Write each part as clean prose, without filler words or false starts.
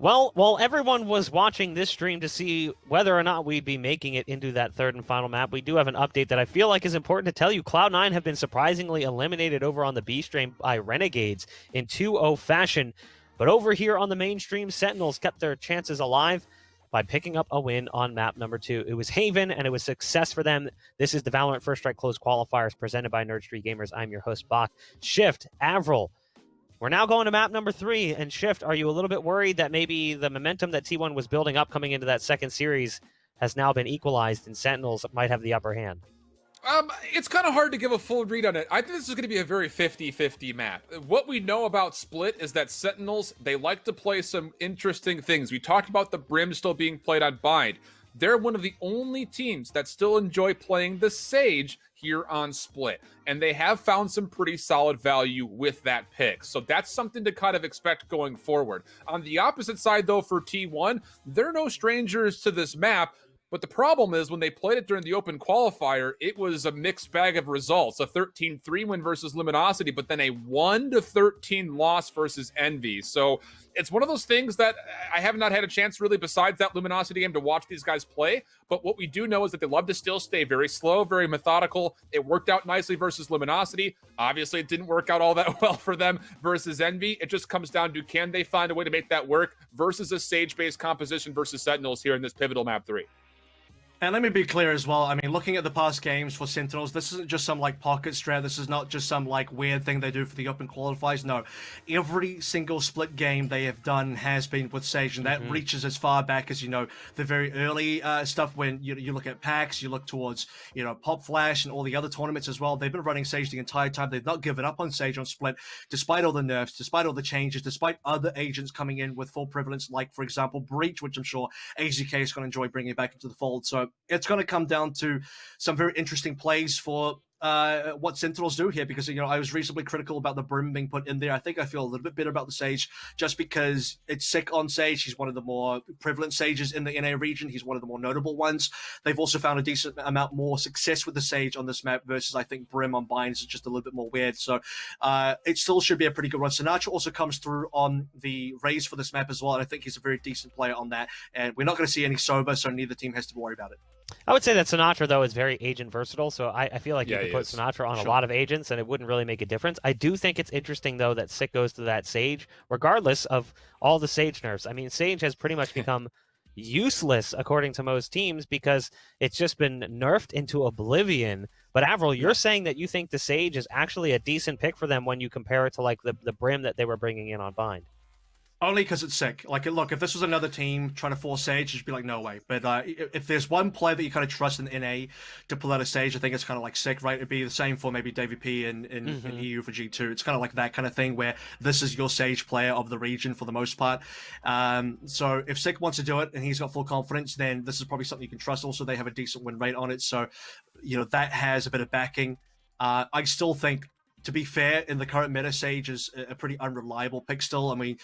Well, while everyone was watching this stream to see whether or not we'd be making it into that third and final map, we do have an update that I feel like is important to tell you. Cloud9 have been surprisingly eliminated over on the B stream by Renegades in 2-0 fashion. But over here on the mainstream, Sentinels kept their chances alive by picking up a win on map number 2. It was Haven, and it was success for them. This is the Valorant First Strike Close Qualifiers presented by Nerd Street Gamers. I'm your host, Bach. Shift, Avril. We're now going to map number 3, and Shift, are you a little bit worried that maybe the momentum that T1 was building up coming into that second series has now been equalized and Sentinels might have the upper hand? It's kind of hard to give a full read on it. I think this is going to be a very 50-50 map. What we know about Split is that Sentinels, they like to play some interesting things. We talked about the Brim still being played on Bind. They're one of the only teams that still enjoy playing the Sage here on Split, and they have found some pretty solid value with that pick. So that's something to kind of expect going forward. On the opposite side, though, for T1, they're no strangers to this map. But the problem is when they played it during the open qualifier, it was a mixed bag of results. A 13-3 win versus Luminosity, but then a 1-13 loss versus Envy. So it's one of those things that I have not had a chance really besides that Luminosity game to watch these guys play. But what we do know is that they love to still stay very slow, very methodical. It worked out nicely versus Luminosity. Obviously, it didn't work out all that well for them versus Envy. It just comes down to, can they find a way to make that work versus a Sage-based composition versus Sentinels here in this pivotal map 3? And let me be clear as well. I mean, looking at the past games for Sentinels, this isn't just some like pocket strat. This is not just some like weird thing they do for the open qualifiers. No, every single split game they have done has been with Sage, and that reaches as far back as, you know, the very early stuff when you look at PAX, you look towards, you know, Pop Flash and all the other tournaments as well. They've been running Sage the entire time. They've not given up on Sage on Split, despite all the nerfs, despite all the changes, despite other agents coming in with full prevalence, like, for example, Breach, which I'm sure AZK is going to enjoy bringing back into the fold. So it's going to come down to some very interesting plays for what Sentinels do here, because, you know, I was reasonably critical about the Brim being put in there. I think I feel a little bit better about the Sage just because it's sick on Sage. He's one of the more prevalent Sages in the NA region. He's one of the more notable ones. They've also found a decent amount more success with the Sage on this map versus, I think, Brim on Binds is just a little bit more weird. So it still should be a pretty good one. Sinatra also comes through on the Raze for this map as well, and I think he's a very decent player on that. And we're not going to see any Sova, so neither team has to worry about it. I would say that Sinatra, though, is very agent versatile, so I feel like you could put Sinatra on a lot of agents, and it wouldn't really make a difference. I do think it's interesting, though, that Sick goes to that Sage, regardless of all the Sage nerfs. I mean, Sage has pretty much become useless, according to most teams, because it's just been nerfed into oblivion. But, Avril, you're saying that you think the Sage is actually a decent pick for them when you compare it to, like, the Brim that they were bringing in on Bind. Only because it's sick. Like, look, if this was another team trying to force Sage, it'd be like, no way. But if there's one player that you kind of trust in NA to pull out a Sage, I think it's kind of like sick, right? It'd be the same for maybe Davey P in EU for G2. It's kind of like that kind of thing where this is your Sage player of the region for the most part. So if Sick wants to do it and he's got full confidence, then this is probably something you can trust. Also, they have a decent win rate on it. So, you know, that has a bit of backing. I still think, to be fair, in the current meta, Sage is a pretty unreliable pick still. I mean,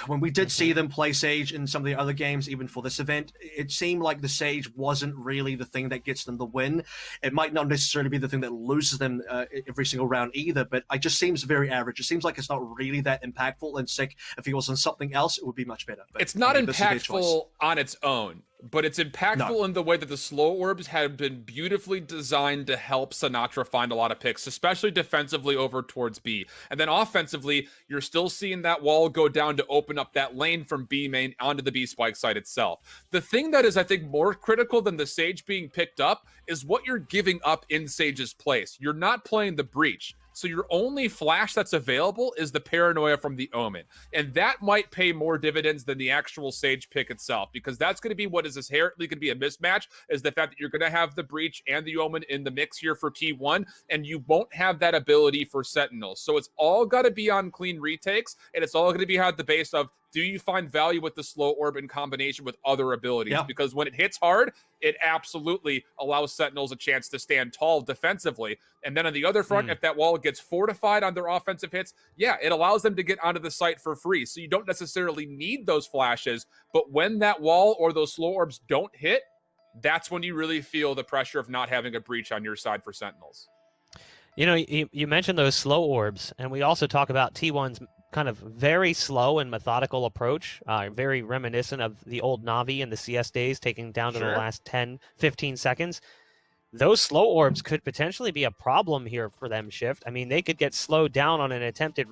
when we did see them play Sage in some of the other games, even for this event, it seemed like the Sage wasn't really the thing that gets them the win. It might not necessarily be the thing that loses them every single round either, but it just seems very average. It seems like it's not really that impactful, and Sick, if he was on something else, it would be much better. But it's not impactful on its own, but it's impactful in the way that the slow orbs have been beautifully designed to help Sinatra find a lot of picks, especially defensively over towards B. And then offensively, you're still seeing that wall go down to open up that lane from B main onto the B spike site itself. The thing that is, I think, more critical than the Sage being picked up is what you're giving up in Sage's place. You're not playing the Breach. So your only flash that's available is the Paranoia from the Omen. And that might pay more dividends than the actual Sage pick itself, because that's going to be what is inherently going to be a mismatch, is the fact that you're going to have the Breach and the Omen in the mix here for T1, and you won't have that ability for Sentinels. So it's all got to be on clean retakes, and it's all going to be at the base of, do you find value with the slow orb in combination with other abilities? Yeah. Because when it hits hard, it absolutely allows Sentinels a chance to stand tall defensively. And then on the other front, if that wall gets fortified on their offensive hits, yeah, it allows them to get onto the site for free. So you don't necessarily need those flashes, but when that wall or those slow orbs don't hit, that's when you really feel the pressure of not having a Breach on your side for Sentinels. You know, you mentioned those slow orbs, and we also talk about T1's kind of very slow and methodical approach, very reminiscent of the old Navi and the CS days, taking down to the last 10, 15 seconds. Those slow orbs could potentially be a problem here for them, Shift. I mean, they could get slowed down on an attempted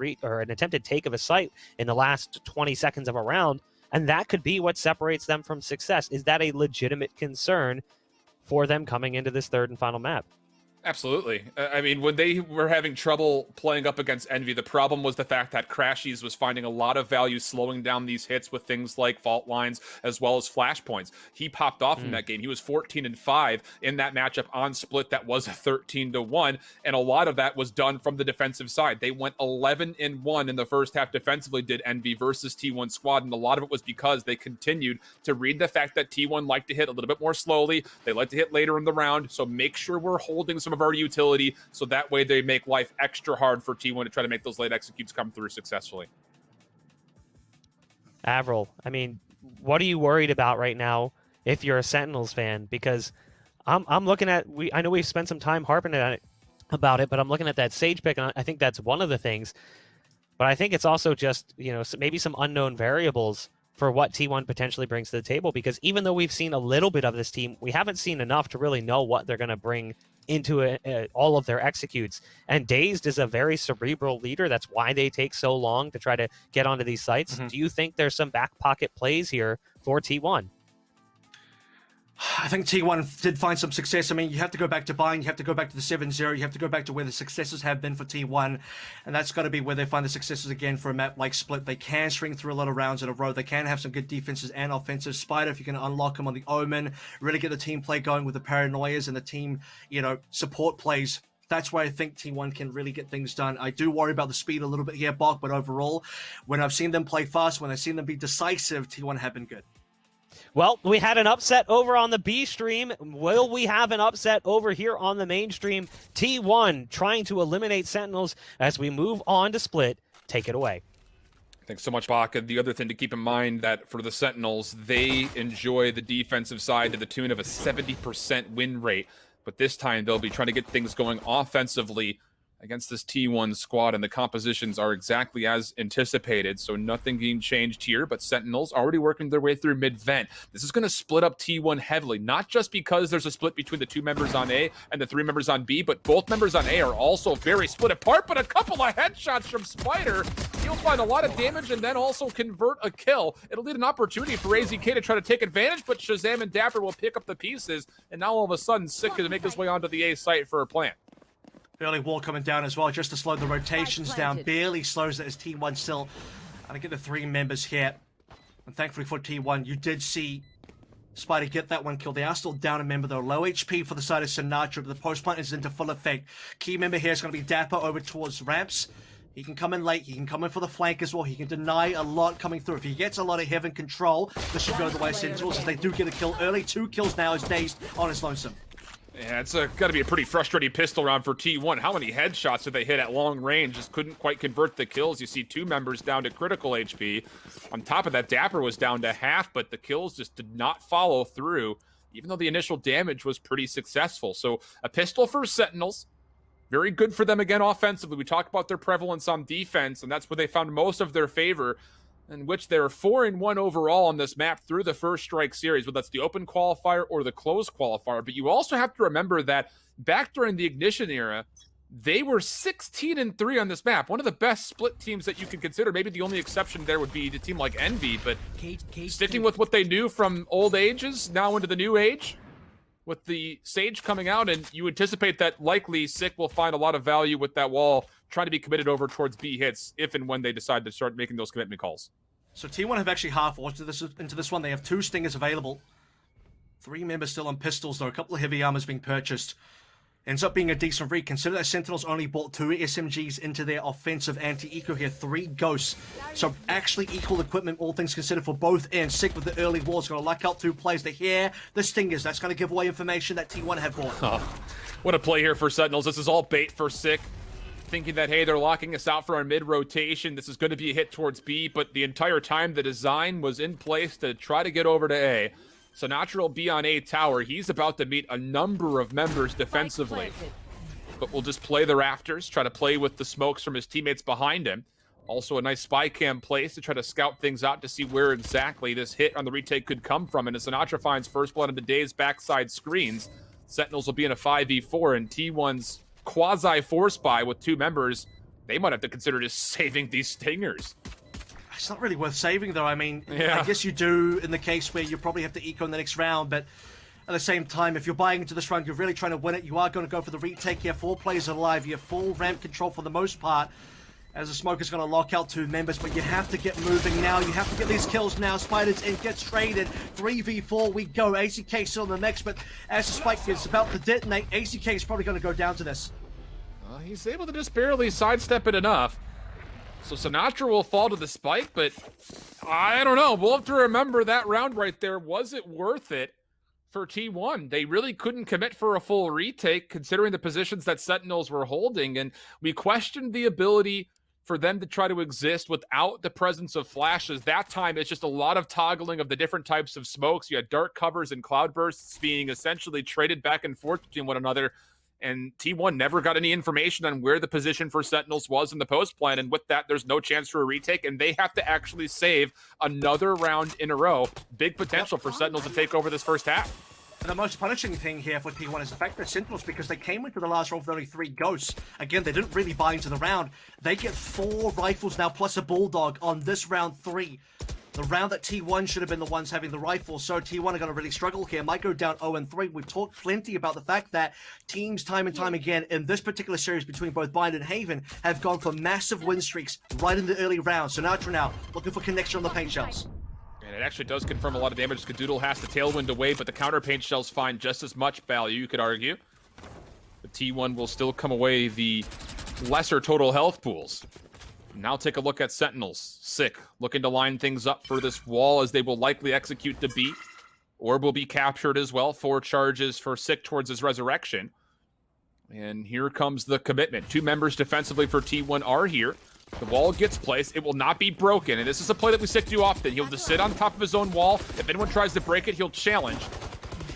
take of a site in the last 20 seconds of a round, and that could be what separates them from success. Is that a legitimate concern for them coming into this third and final map? Absolutely. I mean, when they were having trouble playing up against Envy, the problem was the fact that Crashies was finding a lot of value slowing down these hits with things like fault lines as well as flashpoints. He popped off in that game. He was 14-5 in that matchup on Split that was a 13-1, and a lot of that was done from the defensive side. They went 11-1 in the first half defensively, did Envy versus T1 squad, and a lot of it was because they continued to read the fact that T1 liked to hit a little bit more slowly. They like to hit later in the round, so make sure we're holding some of our utility, so that way they make life extra hard for T1 to try to make those late executes come through successfully. Avril, I mean, what are you worried about right now if you're a Sentinels fan? Because I'm looking at, I know we've spent some time harping about it, but I'm looking at that Sage pick, and I think that's one of the things. But I think it's also just, maybe some unknown variables for what T1 potentially brings to the table, because even though we've seen a little bit of this team, we haven't seen enough to really know what they're going to bring into all of their executes. And Dazed is a very cerebral leader. That's why they take so long to try to get onto these sites. Do you think there's some back pocket plays here for T1? I think T1 did find some success. I mean, you have to go back to buying, you have to go back to the 7-0, you have to go back to where the successes have been for T1, and that's got to be where they find the successes again for a map like Split. They can string through a lot of rounds in a row. They can have some good defenses and offensive. Spider, if you can unlock him on the Omen, really get the team play going with the paranoias and the team, support plays. That's why I think T1 can really get things done. I do worry about the speed a little bit here, Bok, but overall, when I've seen them play fast, when I've seen them be decisive, T1 have been good. Well, we had an upset over on the B stream. Will we have an upset over here on the main stream? T1 trying to eliminate Sentinels as we move on to Split. Take it away. Thanks so much, Baka. The other thing to keep in mind that for the Sentinels, they enjoy the defensive side to the tune of a 70% win rate. But this time, they'll be trying to get things going offensively against this T1 squad, and the compositions are exactly as anticipated, so nothing being changed here, but Sentinels already working their way through mid-vent. This is going to split up T1 heavily, not just because there's a split between the 2 members on A and the 3 members on B, but both members on A are also very split apart, but a couple of headshots from Spider. He'll find a lot of damage and then also convert a kill. It'll lead an opportunity for AZK to try to take advantage, but Shazam and Dapper will pick up the pieces, and now all of a sudden, Sick is to make his way onto the A site for a plant. Early wall coming down as well, just to slow the rotations down. Barely slows it as T1 still. And I get the 3 members here. And thankfully for T1, you did see Spider get that 1 kill. They are still down a member though. Low HP for the side of Sinatra, but the post plant is into full effect. Key member here is going to be Dapper over towards ramps. He can come in late, he can come in for the flank as well, he can deny a lot coming through. If he gets a lot of heaven control, this should go the way of Sentinels as they do get a kill early. 2 kills now as Dazed on his lonesome. Yeah, it's got to be a pretty frustrating pistol round for T1. How many headshots did they hit at long range? Just couldn't quite convert the kills. You see 2 members down to critical HP. On top of that, Dapper was down to half, but the kills just did not follow through, even though the initial damage was pretty successful. So a pistol for Sentinels. Very good for them again offensively. We talked about their prevalence on defense, and that's where they found most of their favor, in which they're 4-1 overall on this map through the first strike series, whether that's the open qualifier or the closed qualifier. But you also have to remember that back during the Ignition era, they were 16-3 on this map. One of the best split teams that you can consider. Maybe the only exception there would be a team like Envy, but sticking with what they knew from old ages, now into the new age, with the Sage coming out, and you anticipate that likely Sick will find a lot of value with that wall, trying to be committed over towards B hits if and when they decide to start making those commitment calls. So T1 have actually half into this one. They have 2 stingers available. 3 members still on pistols, though. A couple of heavy armors being purchased. Ends up being a decent read. Consider that Sentinels only bought 2 SMGs into their offensive anti-eco here. 3 ghosts. So actually equal equipment, all things considered, for both ends. Sick with the early walls. Going to luck out 2 plays. They hear the stingers. That's going to give away information that T1 have bought. Oh, what a play here for Sentinels. This is all bait for Sick. Thinking that, hey, they're locking us out for our mid-rotation. This is going to be a hit towards B, but the entire time the design was in place to try to get over to A. Sinatra will be on A tower. He's about to meet a number of members defensively. But we'll just play the rafters, try to play with the smokes from his teammates behind him. Also a nice spy cam place to try to scout things out to see where exactly this hit on the retake could come from. And as Sinatra finds first blood on today's backside screens, Sentinels will be in a 5v4, and T1's quasi-force buy with 2 members, they might have to consider just saving these stingers. It's not really worth saving, though. I mean, Yeah. I guess you do in the case where you probably have to eco in the next round, but at the same time, if you're buying into this round, you're really trying to win it, you are going to go for the retake here. 4 players alive, you have full ramp control for the most part, as the smoker's going to lock out 2 members, but you have to get moving now. You have to get these kills now. Spider's in, gets traded. 3v4 we go. ACK still in the mix, but as the spike is about to detonate, ACK is probably going to go down to this. He's able to just barely sidestep it enough. So Sinatra will fall to the spike, but I don't know. We'll have to remember that round right there. Was it worth it for T1? They really couldn't commit for a full retake considering the positions that Sentinels were holding, and we questioned the ability for them to try to exist without the presence of flashes. That time, it's just a lot of toggling of the different types of smokes. You had dark covers and cloud bursts being essentially traded back and forth between one another, and T1 never got any information on where the position for Sentinels was in the post plan, and with that, there's no chance for a retake, and they have to actually save another round in a row. Big potential for Sentinels to take over this first half. And the most punishing thing here for T1 is the fact that Sentinels, because they came into the last round with only 3 ghosts, again, they didn't really buy into the round. They get 4 rifles now, plus a bulldog on this round 3. The round that T1 should have been the ones having the rifle, so T1 are going to really struggle here. Might go down 0-3. We've talked plenty about the fact that teams time and time again in this particular series between both Bind and Haven have gone for massive win streaks right in the early rounds. Sinatra now looking for connection on the paint shells. And it actually does confirm a lot of damage. Skadoodle has the tailwind away, but the counter paint shells find just as much value, you could argue. The T1 will still come away the lesser total health pools. Now take a look at Sentinels. Sick, looking to line things up for this wall as they will likely execute the beat. Orb will be captured as well. 4 charges for Sick towards his resurrection. And here comes the commitment. 2 members defensively for T1 are here. The wall gets placed. It will not be broken. And this is a play that we Sick do often. He'll just sit on top of his own wall. If anyone tries to break it, he'll challenge.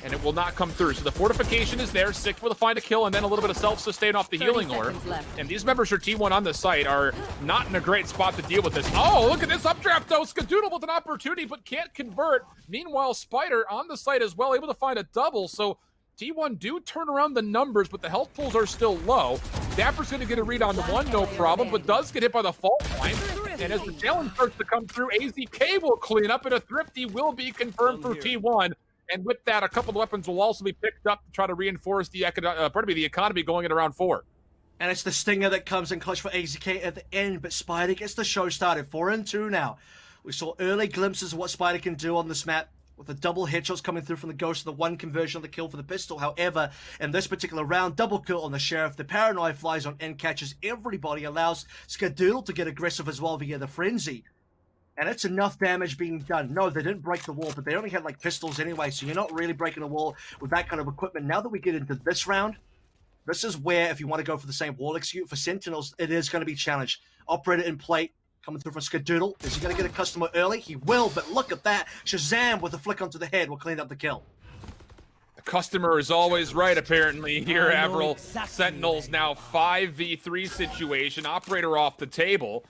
And it will not come through. So the fortification is there. Sick will find a kill and then a little bit of self-sustain off the healing orb. And these members for T1 on the site are not in a great spot to deal with this. Oh, look at this updraft though. Skadoodle with an opportunity but can't convert. Meanwhile, Spider on the site as well, able to find a double. So T1 do turn around the numbers, but the health pools are still low. Dapper's going to get a read on the one, no problem, but does get hit by the fault line. And as the challenge starts to come through, AZK will clean up, and a Thrifty will be confirmed for T1. And with that, a couple of weapons will also be picked up to try to reinforce the economy going into round 4. And it's the Stinger that comes in clutch for AZK at the end, but Spider gets the show started. 4-2 now. We saw early glimpses of what Spider can do on this map, with the double headshots coming through from the Ghost, the 1 conversion of the kill for the pistol. However, in this particular round, double kill on the Sheriff. The Paranoia flies on and catches everybody, allows Skadoodle to get aggressive as well via the Frenzy. And it's enough damage being done. No, they didn't break the wall, but they only had like pistols anyway, so you're not really breaking a wall with that kind of equipment. Now that we get into this round, this is where, if you want to go for the same wall execute for Sentinels, it is going to be challenged. Operator in plate, coming through from Skadoodle. Is he going to get a customer early? He will, but look at that. Shazam with a flick onto the head will clean up the kill. The customer is always right, apparently, here, Avril. Exactly. Sentinels now 5v3 situation. Operator off the table.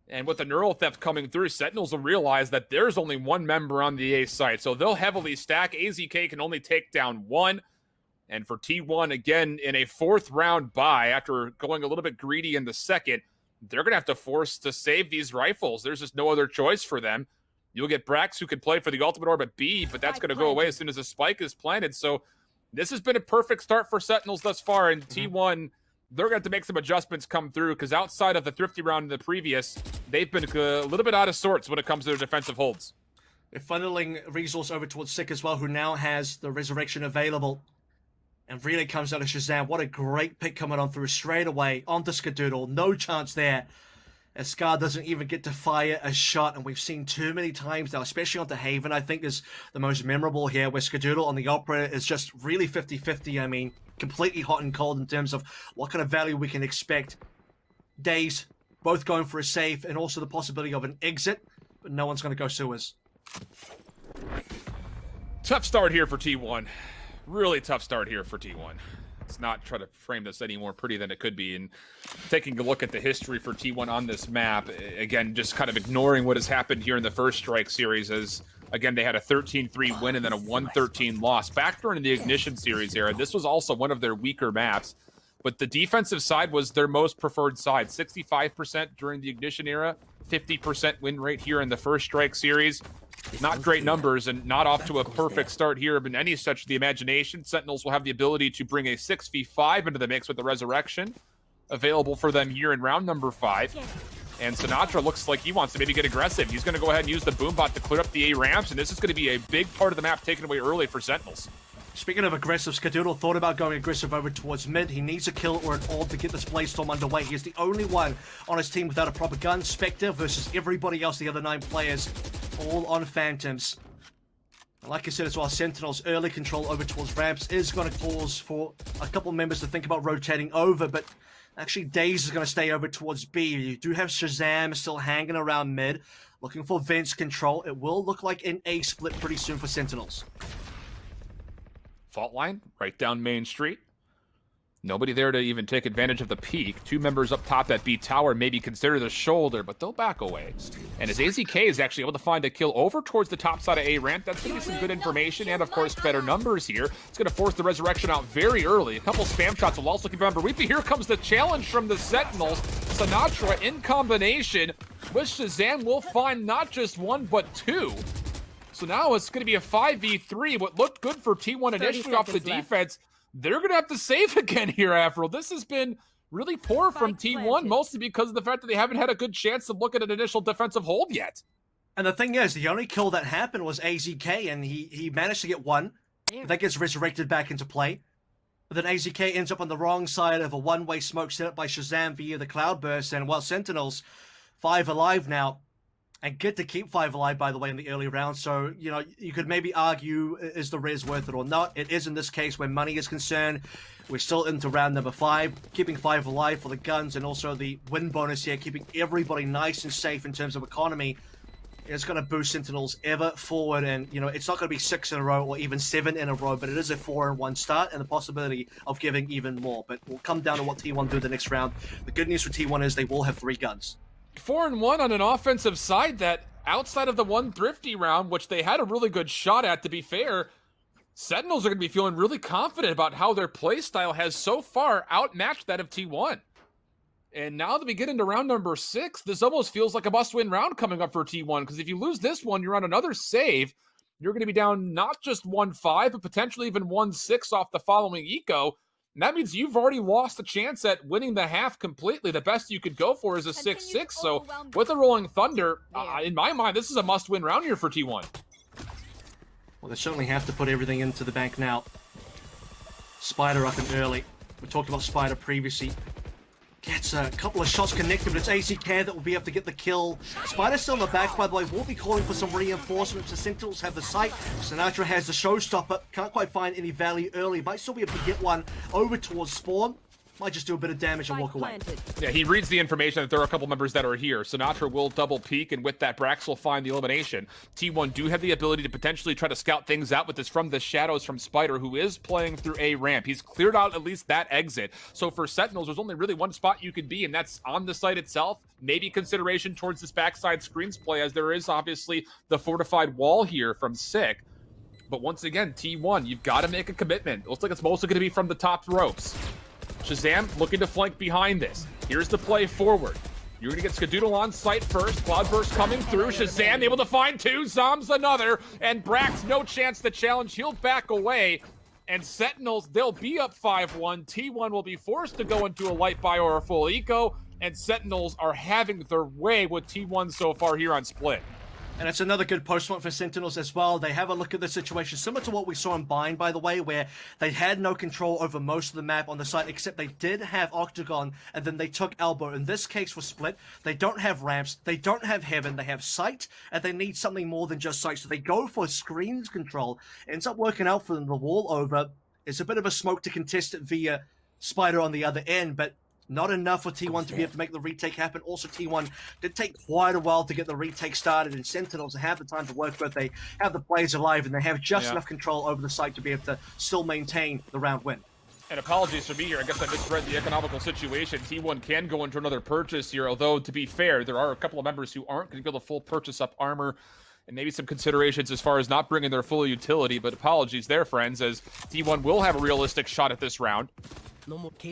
And with the neural theft coming through, Sentinels will realize that there's only 1 member on the A site. So they'll heavily stack. AZK can only take down 1. And for T1, again, in a 4th round buy, after going a little bit greedy in the 2nd, they're going to have to force to save these rifles. There's just no other choice for them. You'll get Brax, who can play for the ultimate orb at B, but that's going to go away as soon as the spike is planted. So this has been a perfect start for Sentinels thus far. And T1, they're going to have to make some adjustments come through, because outside of the Thrifty round in the previous, they've been a little bit out of sorts when it comes to their defensive holds. They're funneling resource over towards Sick as well, who now has the Resurrection available. And really comes out of Shazam. What a great pick coming on through straight away onto Skadoodle. No chance there, as Scar doesn't even get to fire a shot. And we've seen too many times now, especially onto Haven, I think is the most memorable here, where Skadoodle on the Operator is just really 50-50. I mean, completely hot and cold in terms of what kind of value we can expect. Days, both going for a save, and also the possibility of an exit, but no one's going to go sewers. Tough start here for T1. Really tough start here for T1. let's not try to frame this any more pretty than it could be. And taking a look at the history for T1 on this map, again, just kind of ignoring what has happened here in the first Strike series, as again, they had a 13-3 win and then a 1-13 loss. Back during the Ignition series era, this was also one of their weaker maps, but the defensive side was their most preferred side. 65% during the Ignition era, 50% win rate here in the first Strike series. Not great numbers and not off to a perfect start here in any stretch of the imagination. Sentinels will have the ability to bring a 6v5 into the mix with the Resurrection available for them here in round number 5. And Sinatra looks like he wants to maybe get aggressive. He's going to go ahead and use the Boombot to clear up the A ramps, and this is going to be a big part of the map taken away early for Sentinels. Speaking of aggressive, Skadoodle thought about going aggressive over towards mid. He needs a kill or an ult to get this Blaze-Storm underway. He's the only one on his team without a proper gun. Spectre versus everybody else, the other 9 players, all on Phantoms. And like I said as well, Sentinels' early control over towards ramps is going to cause for a couple members to think about rotating over, but actually Daze is going to stay over towards B. You do have Shazam still hanging around mid, looking for Vents control. It will look like an A split pretty soon for Sentinels. Fault line, right down Main Street. Nobody there to even take advantage of the peak. 2 members up top at B tower maybe consider the shoulder, but they'll back away. And as AZK is actually able to find a kill over towards the top side of A ramp, that's going to be some good information and, of course, better numbers here. It's going to force the Resurrection out very early. A couple spam shots will also keep remember. Reaper, here comes the challenge from the Sentinels. Sinatra in combination with Shazam will find not just 1, but 2. So now it's going to be a 5v3. What looked good for T1 initially off the defense, they're going to have to save again here, Avril. This has been really poor from T1, mostly because of the fact that they haven't had a good chance to look at an initial defensive hold yet. And the thing is, the only kill that happened was AZK, and he managed to get 1. That gets resurrected back into play. But then AZK ends up on the wrong side of a one-way smoke set up by Shazam via the Cloudburst, and while Sentinels 5 alive now, and get to keep 5 alive, by the way, in the early round. So, you know, you could maybe argue, is the res worth it or not? It is in this case where money is concerned. We're still into round number 5, keeping 5 alive for the guns and also the win bonus here, keeping everybody nice and safe in terms of economy. It's going to boost Sentinels ever forward, and, you know, it's not going to be 6 in a row or even 7 in a row, but it is a 4-1 start and the possibility of giving even more. But we'll come down to what T1 do the next round. The good news for T1 is they will have 3 guns. 4-1 on an offensive side that, outside of the one Thrifty round, which they had a really good shot at, to be fair, Sentinels are going to be feeling really confident about how their playstyle has so far outmatched that of T1. And now that we get into round number 6, this almost feels like a must-win round coming up for T1, because if you lose this one, you're on another save. You're going to be down not just 1-5, but potentially even 1-6 off the following eco. And that means you've already lost a chance at winning the half completely. The best you could go for is a 6-6. So with the Rolling Thunder, in my mind, this is a must-win round here for T1. Well, they certainly have to put everything into the bank now. Spider up and early. We talked about Spider previously. Gets a couple of shots connected, but it's AZK that will be able to get the kill. Spider's still in the back, by the way. We'll be calling for some reinforcements. The Sentinels have the sight. Sinatra has the showstopper. Can't quite find any value early. Might still be able to get one over towards Spawn. Might just do a bit of damage and walk away. Yeah, he reads the information that there are a couple members that are here. Sinatra will double peek, and with that, Brax will find the elimination. T1 do have the ability to potentially try to scout things out with this from the shadows from Spider, who is playing through A ramp. He's cleared out at least that exit. So for Sentinels, there's only really one spot you could be, and that's on the site itself. Maybe consideration towards this backside screens play, as there is obviously the fortified wall here from Sick. But once again, T1, you've got to make a commitment. It looks like it's mostly going to be from the top ropes. Shazam looking to flank behind this. Here's the play forward. You're going to get Skadoodle on site first. Cloudburst coming through. Shazam able to find 2. Zombs another. And Brax, no chance to challenge. He'll back away. And Sentinels, they'll be up 5-1. T1 will be forced to go into a light buy or a full eco. And Sentinels are having their way with T1 so far here on Split. And it's another good post-point for Sentinels as well. They have a look at the situation, similar to what we saw in Bind, by the way, where they had no control over most of the map on the site, except they did have Octagon, and then they took Elbow. In this case for Split, they don't have ramps, they don't have Heaven, they have Sight, and they need something more than just Sight. So they go for screens control. It ends up working out for them. The wall over is a bit of a smoke to contest it via Spider on the other end, but not enough for T1 to be able to make the retake happen. Also, T1 did take quite a while to get the retake started, and Sentinels have the time to work with. They have the players alive, and they have just enough control over the site to be able to still maintain the round win. And apologies for me here. I guess I misread the economical situation. T1 can go into another purchase here, although, to be fair, there are a couple of members who aren't going to be able to full purchase up armor, and maybe some considerations as far as not bringing their full utility, but apologies there, friends, as T1 will have a realistic shot at this round.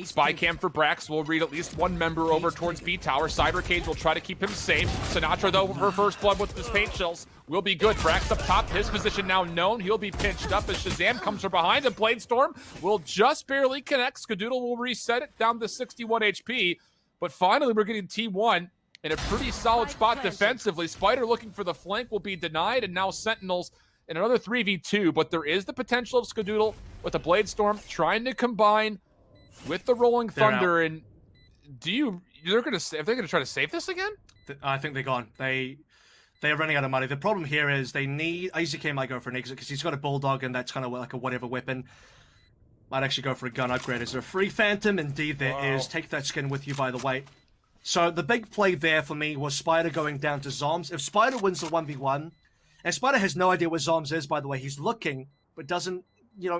Spy cam for Brax will read at least one member over towards B tower. Cyber Cage will try to keep him safe. Sinatra, though, for first blood with his paint shells will be good. Brax up top, his position now known. He'll be pinched up as Shazam comes from behind, and Bladestorm will just barely connect. Skadoodle will reset it down to 61 HP. But finally, we're getting T1 in a pretty solid spot defensively. Spider looking for the flank will be denied, and now Sentinels in another 3v2. But there is the potential of Skadoodle with a Bladestorm trying to combine with the Rolling Thunder. And are they gonna try to save this again? I think they're gone. They're running out of money. The problem here is they need AZK might go for an exit because he's got a Bulldog and that's kind of like a whatever weapon. Might actually go for a gun upgrade. Is there a free Phantom? Indeed there is. Take that skin with you, by the way. So the big play there for me was Spider going down to Zoms. If Spider wins the 1v1, and Spider has no idea where Zoms is, by the way, he's looking, but doesn't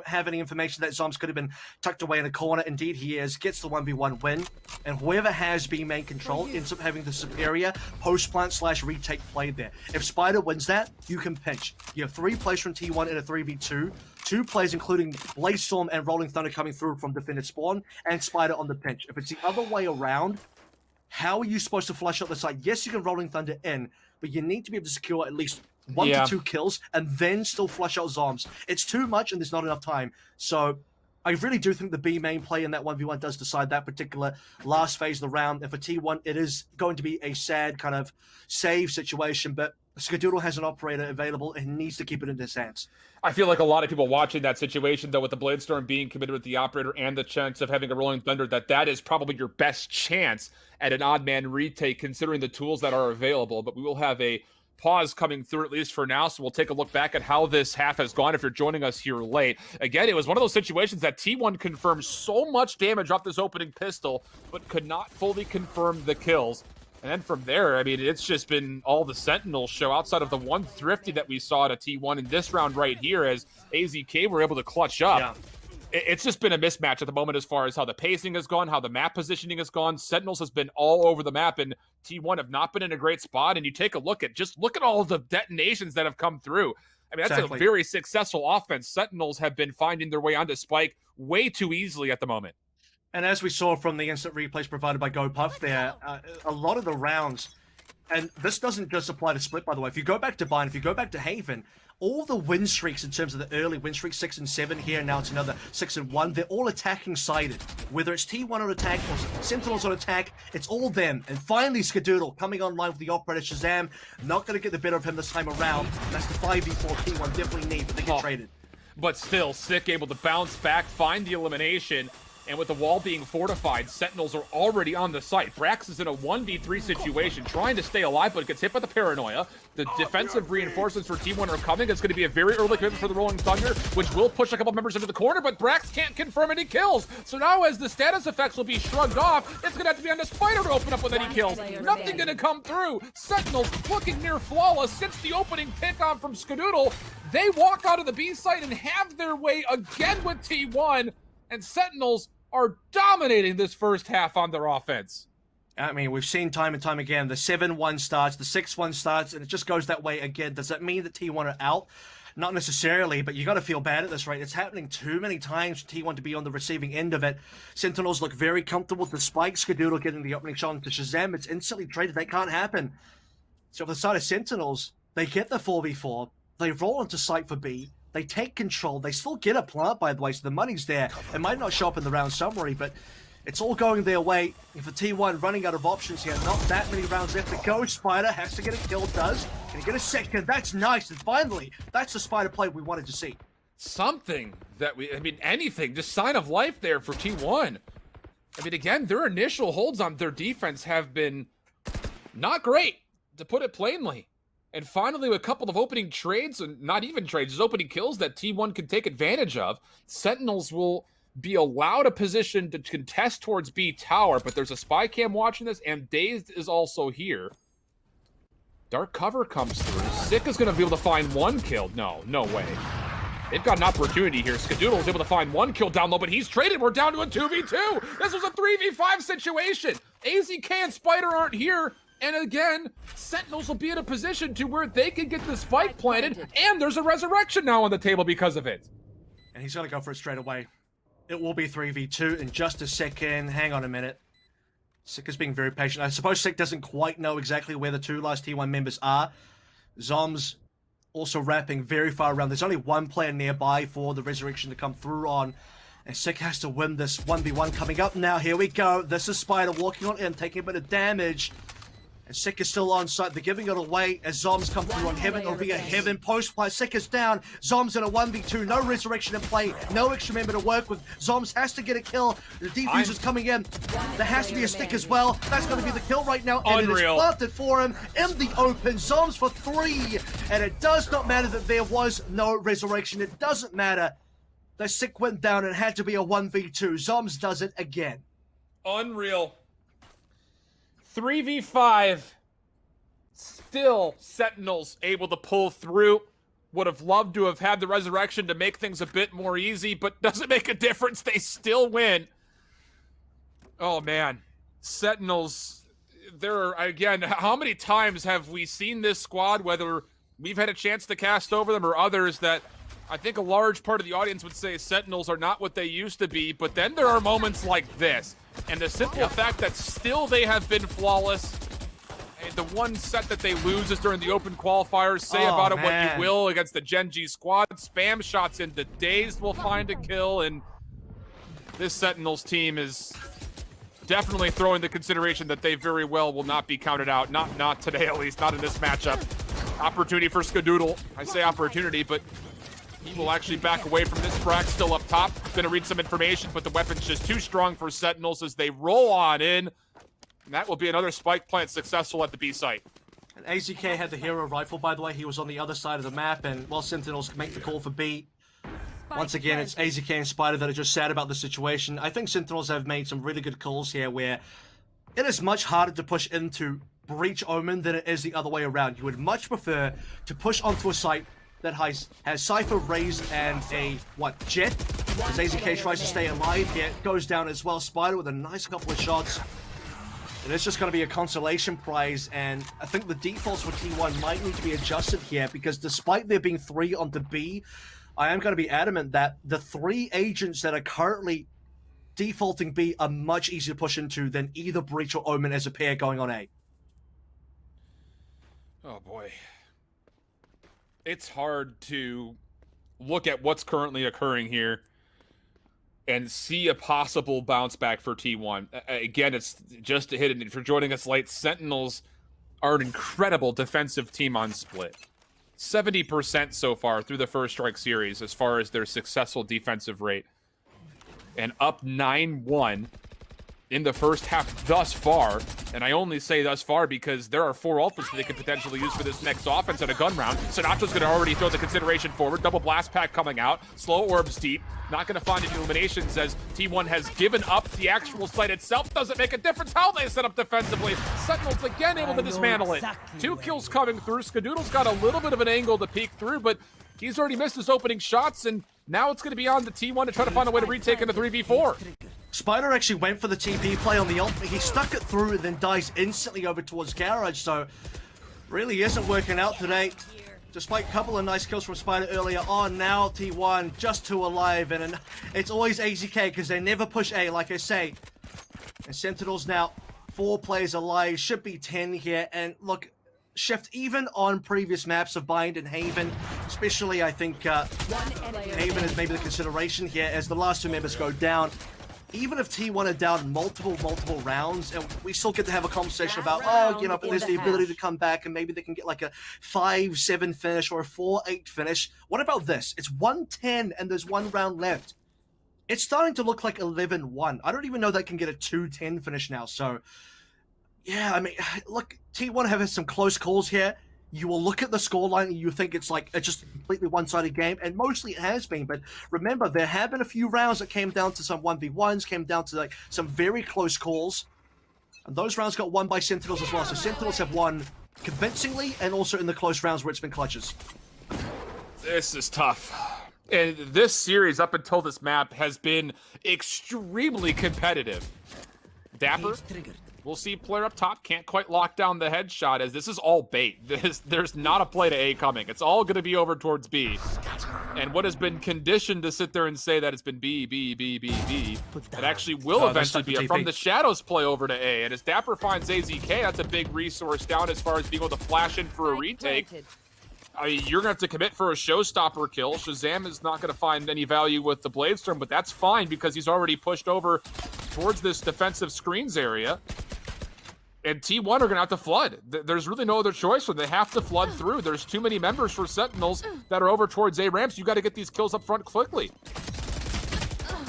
have any information that Zoms could have been tucked away in a corner. Indeed he is. Gets the 1v1 win. And whoever has B main control ends up having the superior post-plant / retake play there. If Spider wins that, you can pinch. You have 3 plays from T1 in a 3v2. 2 plays including Bladestorm and Rolling Thunder coming through from defended spawn, and Spider on the pinch. If it's the other way around, how are you supposed to flush out the side? Yes, you can Rolling Thunder in, but you need to be able to secure at least 1 to 2 kills and then still flush out Zoms. It's too much and there's not enough time. So I really do think the B main play in that 1v1 does decide that particular last phase of the round. And for T1, it is going to be a sad kind of save situation, but Skadoodle has an operator available and he needs to keep it in his hands. I feel like a lot of people watching that situation, though, with the Bladestorm being committed with the operator and the chance of having a Rolling Thunder, that is probably your best chance at an odd man retake, considering the tools that are available. But we will have a pause coming through, at least for now, so we'll take a look back at how this half has gone if you're joining us here late. Again, it was one of those situations that T1 confirmed so much damage off this opening pistol, but could not fully confirm the kills. And then from there, I mean, it's just been all the Sentinels show outside of the one Thrifty that we saw at T1 in this round right here, as AZK were able to clutch up. Yeah. It's just been a mismatch at the moment as far as how the pacing has gone, how the map positioning has gone. Sentinels has been all over the map, and T1 have not been in a great spot. And you take a look at all the detonations that have come through. I mean, that's a very successful offense. Sentinels have been finding their way onto Spike way too easily at the moment. And as we saw from the instant replays provided by GoPuff there, a lot of the rounds, and this doesn't just apply to Split, by the way. If you go back to Bind, if you go back to Haven, all the win streaks in terms of the early win streaks, 6 and 7 here, now it's another 6 and 1, they're all attacking sided. Whether it's T1 on attack or Sentinels on attack, it's all them. And finally Skadoodle coming online with the operator Shazam, not going to get the better of him this time around. That's the 5v4 T1 definitely need, but they get traded. But still, Sick able to bounce back, find the elimination. And with the wall being fortified, Sentinels are already on the site. Brax is in a 1v3 situation, trying to stay alive, but gets hit by the paranoia. The defensive reinforcements for T1 are coming. It's going to be a very early commitment for the Rolling Thunder, which will push a couple members into the corner, but Brax can't confirm any kills. So now as the status effects will be shrugged off, it's going to have to be on the Spider to open up with any kills. Nothing going to come through. Sentinels looking near flawless since the opening pick-on from Skadoodle. They walk out of the B site and have their way again with T1, and Sentinels are dominating this first half on their offense. I mean, we've seen time and time again, the 7-1 starts, the 6-1 starts, and it just goes that way again. Does that mean that T1 are out? Not necessarily, but you got to feel bad at this rate. It's happening too many times for T1 to be on the receiving end of it. Sentinels look very comfortable with the spike. Skadoodle getting the opening shot into Shazam. It's instantly traded. That can't happen. So for the side of Sentinels, they get the 4v4. They roll onto site for B. They take control. They still get a plant, by the way, so the money's there. It might not show up in the round summary, but it's all going their way. And for T1, running out of options here. Not that many rounds left to go. Spider has to get a kill, does. Can he get a second? That's nice. And finally, that's the Spider play we wanted to see. Something that anything, just sign of life there for T1. I mean, again, their initial holds on their defense have been not great, to put it plainly. And finally, a couple of opening trades, and not even trades, just opening kills that T1 can take advantage of. Sentinels will be allowed a position to contest towards B tower, but there's a spy cam watching this, and Dazed is also here. Dark cover comes through. Sick is going to be able to find one kill. No way. They've got an opportunity here. Skadoodle was able to find 1 kill down low, but he's traded. We're down to a 2v2. This was a 3v5 situation. AZK and Spider aren't here. And again, Sentinels will be in a position to where they can get this fight planted, and there's a resurrection now on the table because of it. And he's going to go for it straight away. It will be 3v2 in just a second. Hang on a minute. Sick is being very patient. I suppose Sick doesn't quite know exactly where the 2 last T1 members are. Zoms also wrapping very far around. There's only 1 player nearby for the resurrection to come through on. And Sick has to win this 1v1 coming up now. Here we go. This is Spider walking on in, taking a bit of damage. And Sick is still on site. They're giving it away as Zoms come through on Heaven. It'll be a Heaven post play. Sick is down. Zoms in a 1v2. No resurrection in play. No extra member to work with. Zoms has to get a kill. The defuser's coming in. There has to be a stick as well. That's going to be the kill right now. And Unreal. it is planted for him in the open. Zoms for 3. And it does not matter that there was no resurrection. It doesn't matter that Sick went down and had to be a 1v2. Zoms does it again. Unreal. 3v5. Still, Sentinels able to pull through. Would have loved to have had the resurrection to make things a bit more easy, but doesn't make a difference. They still win. Oh, man. Sentinels, again, how many times have we seen this squad, whether we've had a chance to cast over them or others, that I think a large part of the audience would say Sentinels are not what they used to be, but then there are moments like this. And the simple fact that still they have been flawless. And the one set that they lose is during the open qualifiers. Say about it what you will against the Gen G squad. Spam shots into Dazed will find a kill. And this Sentinels team is definitely throwing the consideration that they very well will not be counted out. Not today, at least. Not in this matchup. Opportunity for Skadoodle. I say opportunity, but he will actually back away from this. Frag still up top. Gonna read some information, but the weapon's just too strong for Sentinels as they roll on in. And that will be another spike plant successful at the B site. And AZK had the hero rifle, by the way. He was on the other side of the map, and while Sentinels make the call for B, once again, it's AZK and Spider that are just sad about the situation. I think Sentinels have made some really good calls here where it is much harder to push into Breach Omen than it is the other way around. You would much prefer to push onto a site that has Cypher, Raze, and a, Jet? As AZK tries to stay alive here, goes down as well. Spider with a nice couple of shots. And it's just going to be a consolation prize, and I think the defaults for T1 might need to be adjusted here, because despite there being 3 onto B, I am going to be adamant that the 3 agents that are currently defaulting B are much easier to push into than either Breach or Omen as a pair going on A. Oh boy. It's hard to look at what's currently occurring here and see a possible bounce back for T1. Again, it's just to hit it. If you're joining us late, Sentinels are an incredible defensive team on split. 70% so far through the First Strike series as far as their successful defensive rate. And up 9-1 in the first half thus far. And I only say thus far because there are 4 ultimates that they could potentially use for this next offense at a gun round. Sinatra's going to already throw the consideration forward. Double blast pack coming out. Slow orbs deep. Not going to find any illuminations as T1 has given up the actual site itself. Doesn't make a difference how they set up defensively. Sentinels again able to dismantle it. 2 kills coming through. Skadoodle's got a little bit of an angle to peek through, but he's already missed his opening shots, and now it's going to be on the T1 to try to find a way to retake in the 3v4. Spider actually went for the TP play on the ult, but he stuck it through and then dies instantly over towards Garage, so really isn't working out today. Despite a couple of nice kills from Spider earlier on, now T1 just 2 alive, and it's always AZK because they never push A, like I say. And Sentinels now 4 players alive, should be 10 here, and look, Shift even on previous maps of Bind and Haven, especially I think Haven is maybe the consideration here as the last 2 members go down. Even if T1 are down multiple rounds, and we still get to have a conversation about, oh, you know, but there's the ability to come back and maybe they can get like a 5-7 finish or a 4-8 finish. What about this? It's 1-10 and there's 1 round left. It's starting to look like 11-1. I don't even know they can get a 2-10 finish now, so yeah, I mean, look, T1 have had some close calls here. You will look at the scoreline and you think it's just a completely one-sided game, and mostly it has been, but remember, there have been a few rounds that came down to some 1v1s, came down to some very close calls, and those rounds got won by Sentinels as well, so Sentinels have won convincingly and also in the close rounds where it's been clutches. This is tough. And this series, up until this map, has been extremely competitive. Dapper, we'll see player up top, can't quite lock down the headshot, as this is all bait. There's not a play to A coming. It's all going to be over towards B. And what has been conditioned to sit there and say that it's been B, B, B, B, B, it actually will eventually be a from the shadows play over to A. And as Dapper finds AZK, that's a big resource down as far as being able to flash in for a retake. I mean, you're going to have to commit for a showstopper kill. Shazam is not going to find any value with the Bladestorm, but that's fine because he's already pushed over towards this defensive screens area. And T1 are going to have to flood. There's really no other choice when they have to flood through. There's too many members for Sentinels that are over towards A ramps. You got to get these kills up front quickly.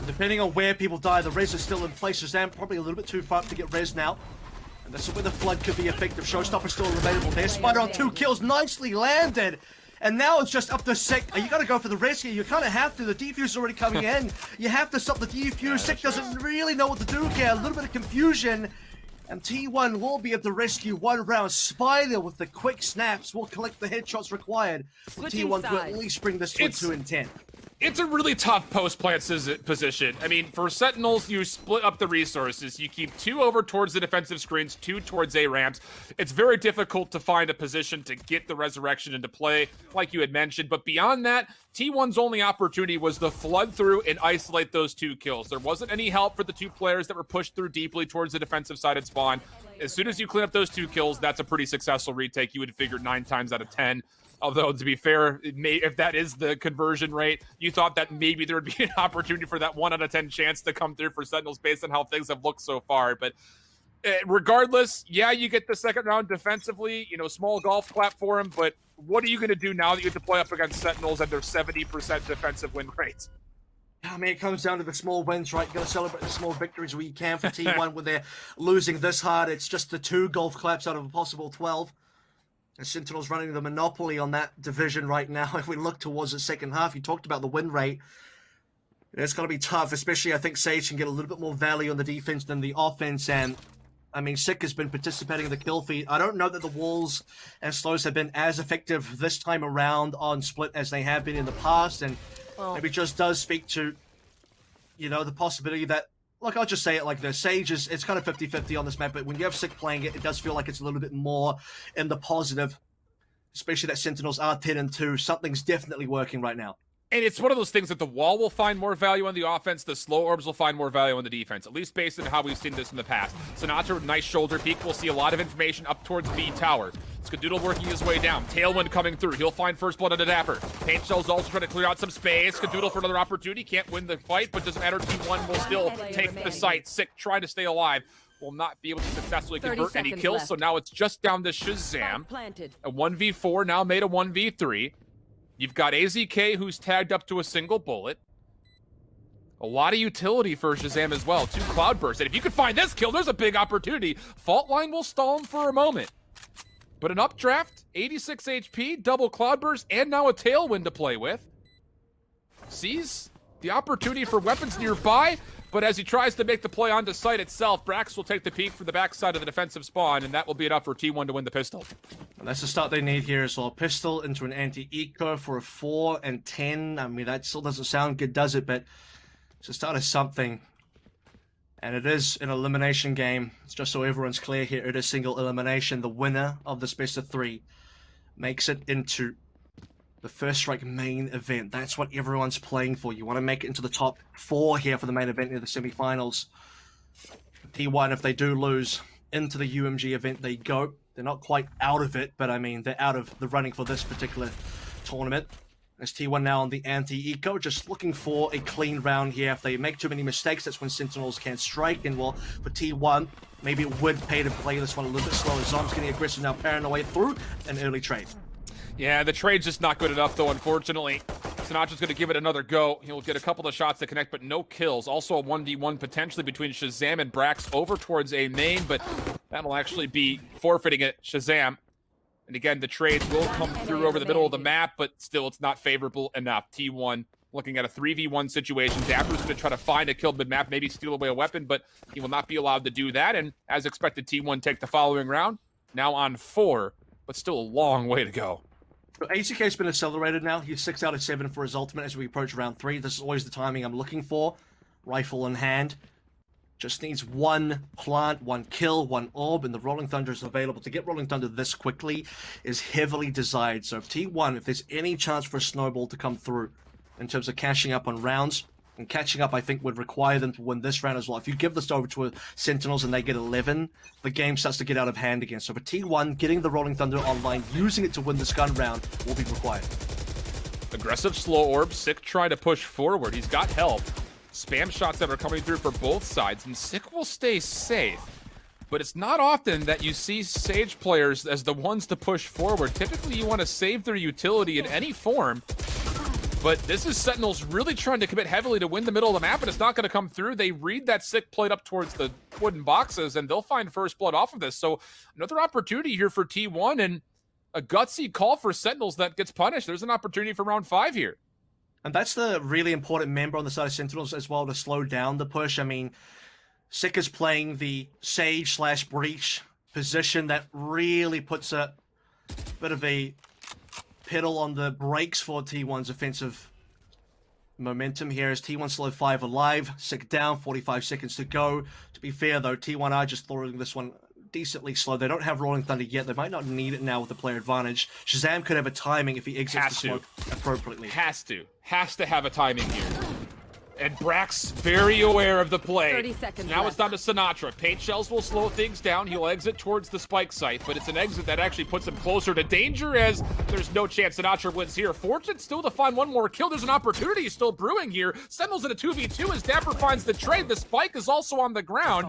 Depending on where people die, the res is still in place. Shazam probably a little bit too far to get res now. And this is where the flood could be effective. Showstopper still available there. Spider on 2 kills, nicely landed. And now it's just up to Sick. You gotta go for the rescue. You kind of have to. The defuse's already coming in. You have to stop the defuse. Sick doesn't really know what to do here. A little bit of confusion. And T1 will be able to rescue one round. Spider with the quick snaps will collect the headshots required for T1 to at least bring this to 2 and 10. It's a really tough post-plant position. I mean, for Sentinels, you split up the resources. You keep 2 over towards the defensive screens, 2 towards A ramps. It's very difficult to find a position to get the resurrection into play, like you had mentioned. But beyond that, T1's only opportunity was to flood through and isolate those 2 kills. There wasn't any help for the 2 players that were pushed through deeply towards the defensive side at spawn. As soon as you clean up those 2 kills, that's a pretty successful retake. You would figure 9 times out of 10. Although, to be fair, if that is the conversion rate, you thought that maybe there would be an opportunity for that 1 out of 10 chance to come through for Sentinels based on how things have looked so far. But regardless, yeah, you get the second round defensively, small golf clap for him. But what are you going to do now that you have to play up against Sentinels and their 70% defensive win rates? I mean, it comes down to the small wins, right? You got to celebrate the small victories where you can for T1 when they're losing this hard. It's just the 2 golf claps out of a possible 12. And Sentinels running the monopoly on that division right now. If we look towards the second half, you talked about the win rate. It's going to be tough, especially I think Sage can get a little bit more value on the defense than the offense. And I mean, Sick has been participating in the kill feed. I don't know that the walls and slows have been as effective this time around on split as they have been in the past. And maybe it just does speak to, the possibility that, look, I'll just say it like this. Sage it's kind of 50-50 on this map, but when you have Sick playing it, it does feel like it's a little bit more in the positive, especially that Sentinels are 10 and 2. Something's definitely working right now. And it's one of those things that the wall will find more value on the offense, the slow orbs will find more value on the defense, at least based on how we've seen this in the past. Sinatra with a nice shoulder peek. We'll see a lot of information up towards B tower. Skadoodle working his way down. Tailwind coming through. He'll find first blood on a Dapper. Paint Shell's also trying to clear out some space. Skadoodle for another opportunity. Can't win the fight, but doesn't matter. T1 will still take the site. Sick trying to stay alive. Will not be able to successfully convert any kills, so now it's just down to Shazam. A 1v4 now made a 1v3. You've got AZK, who's tagged up to a single bullet. A lot of utility for Shazam as well. 2 Cloudbursts. And if you could find this kill, there's a big opportunity. Fault Line will stall him for a moment. But an updraft, 86 HP, double Cloudburst, and now a Tailwind to play with. Sees the opportunity for weapons nearby, but as he tries to make the play onto site itself, Brax will take the peek for the backside of the defensive spawn, and that will be enough for T1 to win the pistol. And that's the start they need here as well. Pistol into an anti-eco for a 4 and 10. I mean, that still doesn't sound good, does it? But it's the start of something. And it is an elimination game. It's just so everyone's clear here. It is single elimination. The winner of this best of 3 makes it into the First Strike main event. That's what everyone's playing for. You want to make it into the top 4 here for the main event in the semifinals. T1, if they do lose, into the UMG event they go. They're not quite out of it, but I mean, they're out of the running for this particular tournament. As T1 now on the anti-eco, just looking for a clean round here. If they make too many mistakes, that's when Sentinels can strike. And well, for T1, maybe it would pay to play this one a little bit slower. Zom's getting aggressive now, paranoid through an early trade. Yeah, the trade's just not good enough, though, unfortunately. Sinatra's going to give it another go. He'll get a couple of shots to connect, but no kills. Also a 1v1 potentially between Shazam and Brax over towards A main, but that'll actually be forfeiting it. Shazam. And again, the trades will come through over the middle of the map, but still it's not favorable enough. T1 looking at a 3v1 situation. Dapper's going to try to find a kill mid-map, maybe steal away a weapon, but he will not be allowed to do that. And as expected, T1 take the following round. Now on 4, but still a long way to go. So ACK has been accelerated now. He's 6 out of 7 for his ultimate as we approach round 3. This is always the timing I'm looking for. Rifle in hand. Just needs one plant, one kill, one orb, and the Rolling Thunder is available. To get Rolling Thunder this quickly is heavily desired. So if T1, if there's any chance for a snowball to come through in terms of catching up on rounds, and catching up, I think, would require them to win this round as well. If you give this over to Sentinels and they get 11, the game starts to get out of hand again. So for T1, getting the Rolling Thunder online, using it to win this gun round will be required. Aggressive slow orb. Sick trying to push forward. He's got help. Spam shots that are coming through for both sides, and Sick will stay safe. But it's not often that you see Sage players as the ones to push forward. Typically, you want to save their utility in any form. But this is Sentinels really trying to commit heavily to win the middle of the map, and it's not going to come through. They read that Sick played up towards the wooden boxes, and they'll find first blood off of this. So another opportunity here for T1, and a gutsy call for Sentinels that gets punished. There's an opportunity for round 5 here. And that's the really important member on the side of Sentinels as well to slow down the push. I mean, Sick is playing the Sage/Breach position that really puts a bit of a pedal on the brakes for T1's offensive momentum here as T1 still have 5 alive, Sick down, 45 seconds to go. To be fair though, T1 are just throwing this one decently slow. They don't have Rolling Thunder yet. They might not need it now with the player advantage. Shazam could have a timing if he exits the smoke appropriately. Has to have a timing here. And Brax very aware of the play. 30 seconds now left. it's down to Sinatra. Paint shells will slow things down. He'll exit towards the spike site, but it's an exit that actually puts him closer to danger as there's no chance Sinatra wins here. Fortunate still to find one more kill. There's an opportunity still brewing here. Sentinels in a 2v2 as Dapper finds the trade. The spike is also on the ground.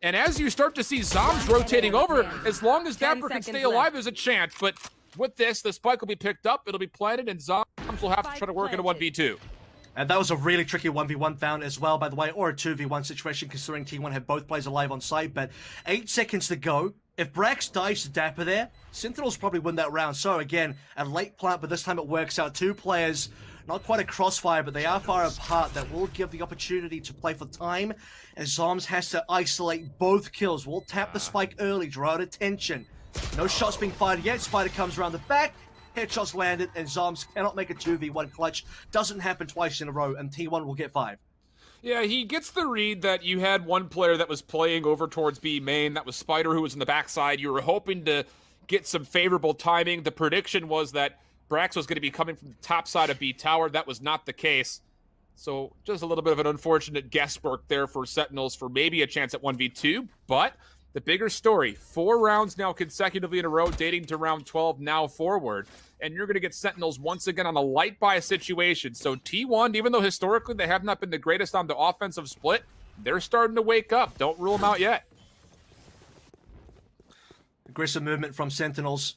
And as you start to see Zombs rotating over, as long as 10 Dapper can seconds stay alive, left. there's a chance. But with this, the spike will be picked up. It'll be planted, and Zombs will have to try to work in a 1v2. And that was a really tricky 1v1 found as well, by the way, or a 2v1 situation considering T1 had both players alive on site, but 8 seconds to go. If Brax dies to Dapper there, Sentinels probably win that round. So again, a late plant, but this time it works out. 2 players, not quite a crossfire, but they are far apart. That will give the opportunity to play for time, as Zombs has to isolate both kills. We'll tap the spike early, draw out attention. No shots being fired yet. Spider comes around the back. Headshots landed, and Zombs cannot make a 2v1 clutch. Doesn't happen twice in a row, and T1 will get 5. Yeah, he gets the read that you had one player that was playing over towards B main. That was Spider, who was in the backside. You were hoping to get some favorable timing. The prediction was that Brax was going to be coming from the top side of B tower. That was not the case. So just a little bit of an unfortunate guesswork there for Sentinels for maybe a chance at 1v2, but the bigger story, 4 rounds now consecutively in a row, dating to round 12 now forward. And you're going to get Sentinels once again on a light buy situation. So T1, even though historically they have not been the greatest on the offensive split, they're starting to wake up. Don't rule them out yet. Aggressive movement from Sentinels.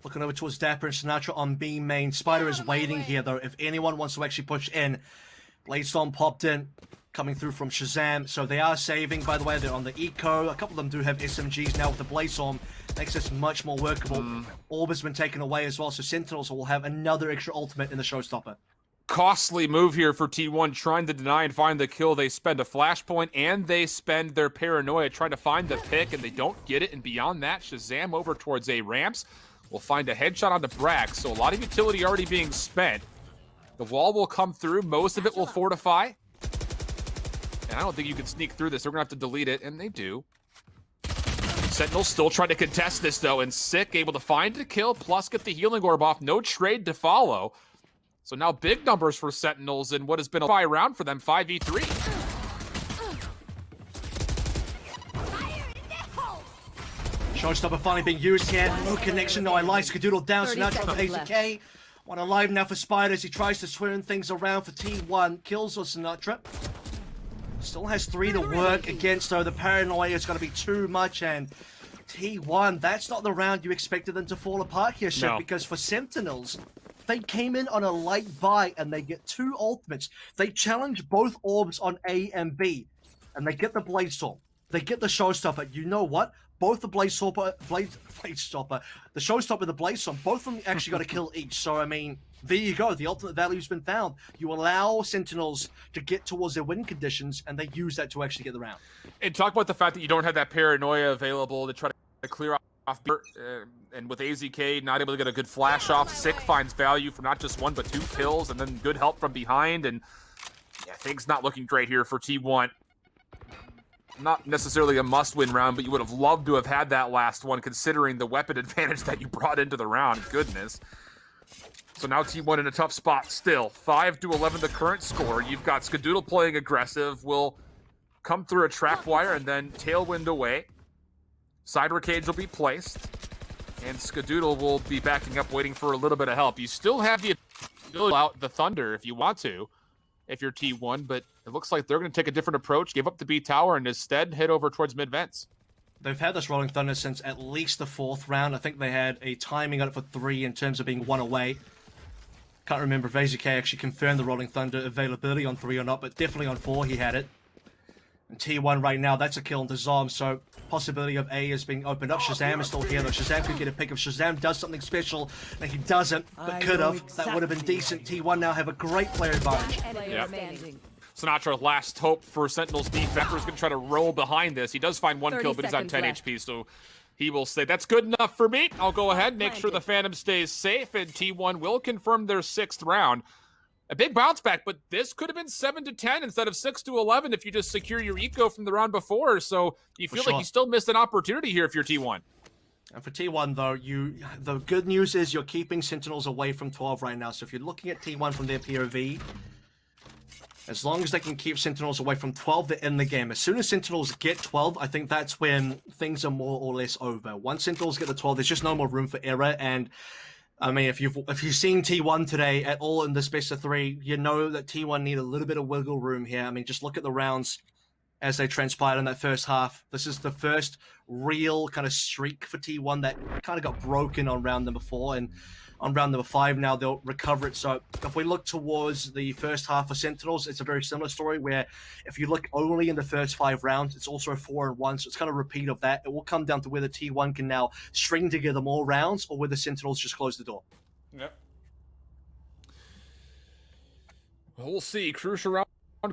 Looking over towards Dapper and Sinatra on B main. Spider is waiting here, though, if anyone wants to actually push in. Bladestorm popped in, coming through from Shazam. So they are saving, by the way. They're on the Eco. A couple of them do have SMGs now with the Bladestorm. Makes this much more workable. Orb has been taken away as well, so Sentinels will have another extra ultimate in the showstopper. Costly move here for T1, trying to deny and find the kill. They spend a flashpoint, and they spend their paranoia trying to find the pick, and they don't get it. And beyond that, Shazam over towards A ramps will find a headshot onto Brax. So a lot of utility already being spent. The wall will come through. Most of it will fortify. And I don't think you can sneak through this. They're going to have to delete it, and they do. Sentinels still trying to contest this, though, and Sick able to find a kill, plus get the healing orb off. No trade to follow. So now big numbers for Sentinels in what has been a high round for them, 5v3. Showstopper finally being used here. No connection, no Elias Skadoodle down. 30 Sinatra from seconds AZK. One alive now for Spider as he tries to swing things around for T1. Kills on Sinatra. Still has 3 to work against, though. The paranoia is going to be too much, and T1, that's not the round you expected them to fall apart here, Shep, because for Sentinels, they came in on a light buy, and they get 2 ultimates. They challenge both orbs on A and B, and they get the Bladestorm. They get the Showstopper. You know what? Both the Bladestopper, the Showstopper, the Bladestorm, both of them actually got a kill each. So, I mean, there you go. The ultimate value's been found. You allow Sentinels to get towards their win conditions, and they use that to actually get the round. And talk about the fact that you don't have that paranoia available to try to clear out And with AZK not able to get a good flash off, Sick finds value from not just 1 but 2 kills, and then good help from behind, and yeah, things not looking great here for T1. Not necessarily a must-win round, but you would have loved to have had that last one, considering the weapon advantage that you brought into the round. Goodness. So now T1 in a tough spot still. 5-11 the current score. You've got Skadoodle playing aggressive, will come through a trapwire and then tailwind away. Cyber Cage will be placed, and Skadoodle will be backing up, waiting for a little bit of help. You still have the ability out the Thunder if you want to, if you're T1, but it looks like they're going to take a different approach, give up the B tower, and instead head over towards mid-vents. They've had this Rolling Thunder since at least the 4th round. I think they had a timing on it for 3 in terms of being 1 away. Can't remember if AZK actually confirmed the Rolling Thunder availability on 3 or not, but definitely on 4 he had it. And T1 right now, that's a kill into Zom, so possibility of A is being opened up. Shazam is still here though. Shazam could get a pick if Shazam does something special. And he doesn't, but could have. That would have been decent. T1 now have a great player advantage. Yep. Sinatra, last hope for Sentinels defense. He's going to try to roll behind this. He does find 1 kill, but he's on 10 HP, so he will say, that's good enough for me. I'll go ahead, make sure the Phantom stays safe, and T1 will confirm their 6th round. A big bounce back, but this could have been 7-10 instead of 6-11 if you just secure your eco from the round before. So you feel like you still missed an opportunity here if you're T1. And for T1 though, the good news is you're keeping Sentinels away from 12 right now. So if you're looking at T1 from their POV, as long as they can keep Sentinels away from 12, they're in the game. As soon as Sentinels get 12, I think that's when things are more or less over. Once Sentinels get to 12, there's just no more room for error. And I mean, if you've seen T1 today at all in this best of 3, you know that T1 need a little bit of wiggle room here. I mean, just look at the rounds as they transpired in that first half. This is the first real kind of streak for T1 that kind of got broken on round number 4, and on round number 5 now they'll recover it. So if we look towards the first half of Sentinels, it's a very similar story where if you look only in the first 5 rounds, it's also a 4-1, so it's kind of a repeat of that. It will come down to whether T1 can now string together more rounds or whether Sentinels just close the door. Yep. We'll see. Crucial round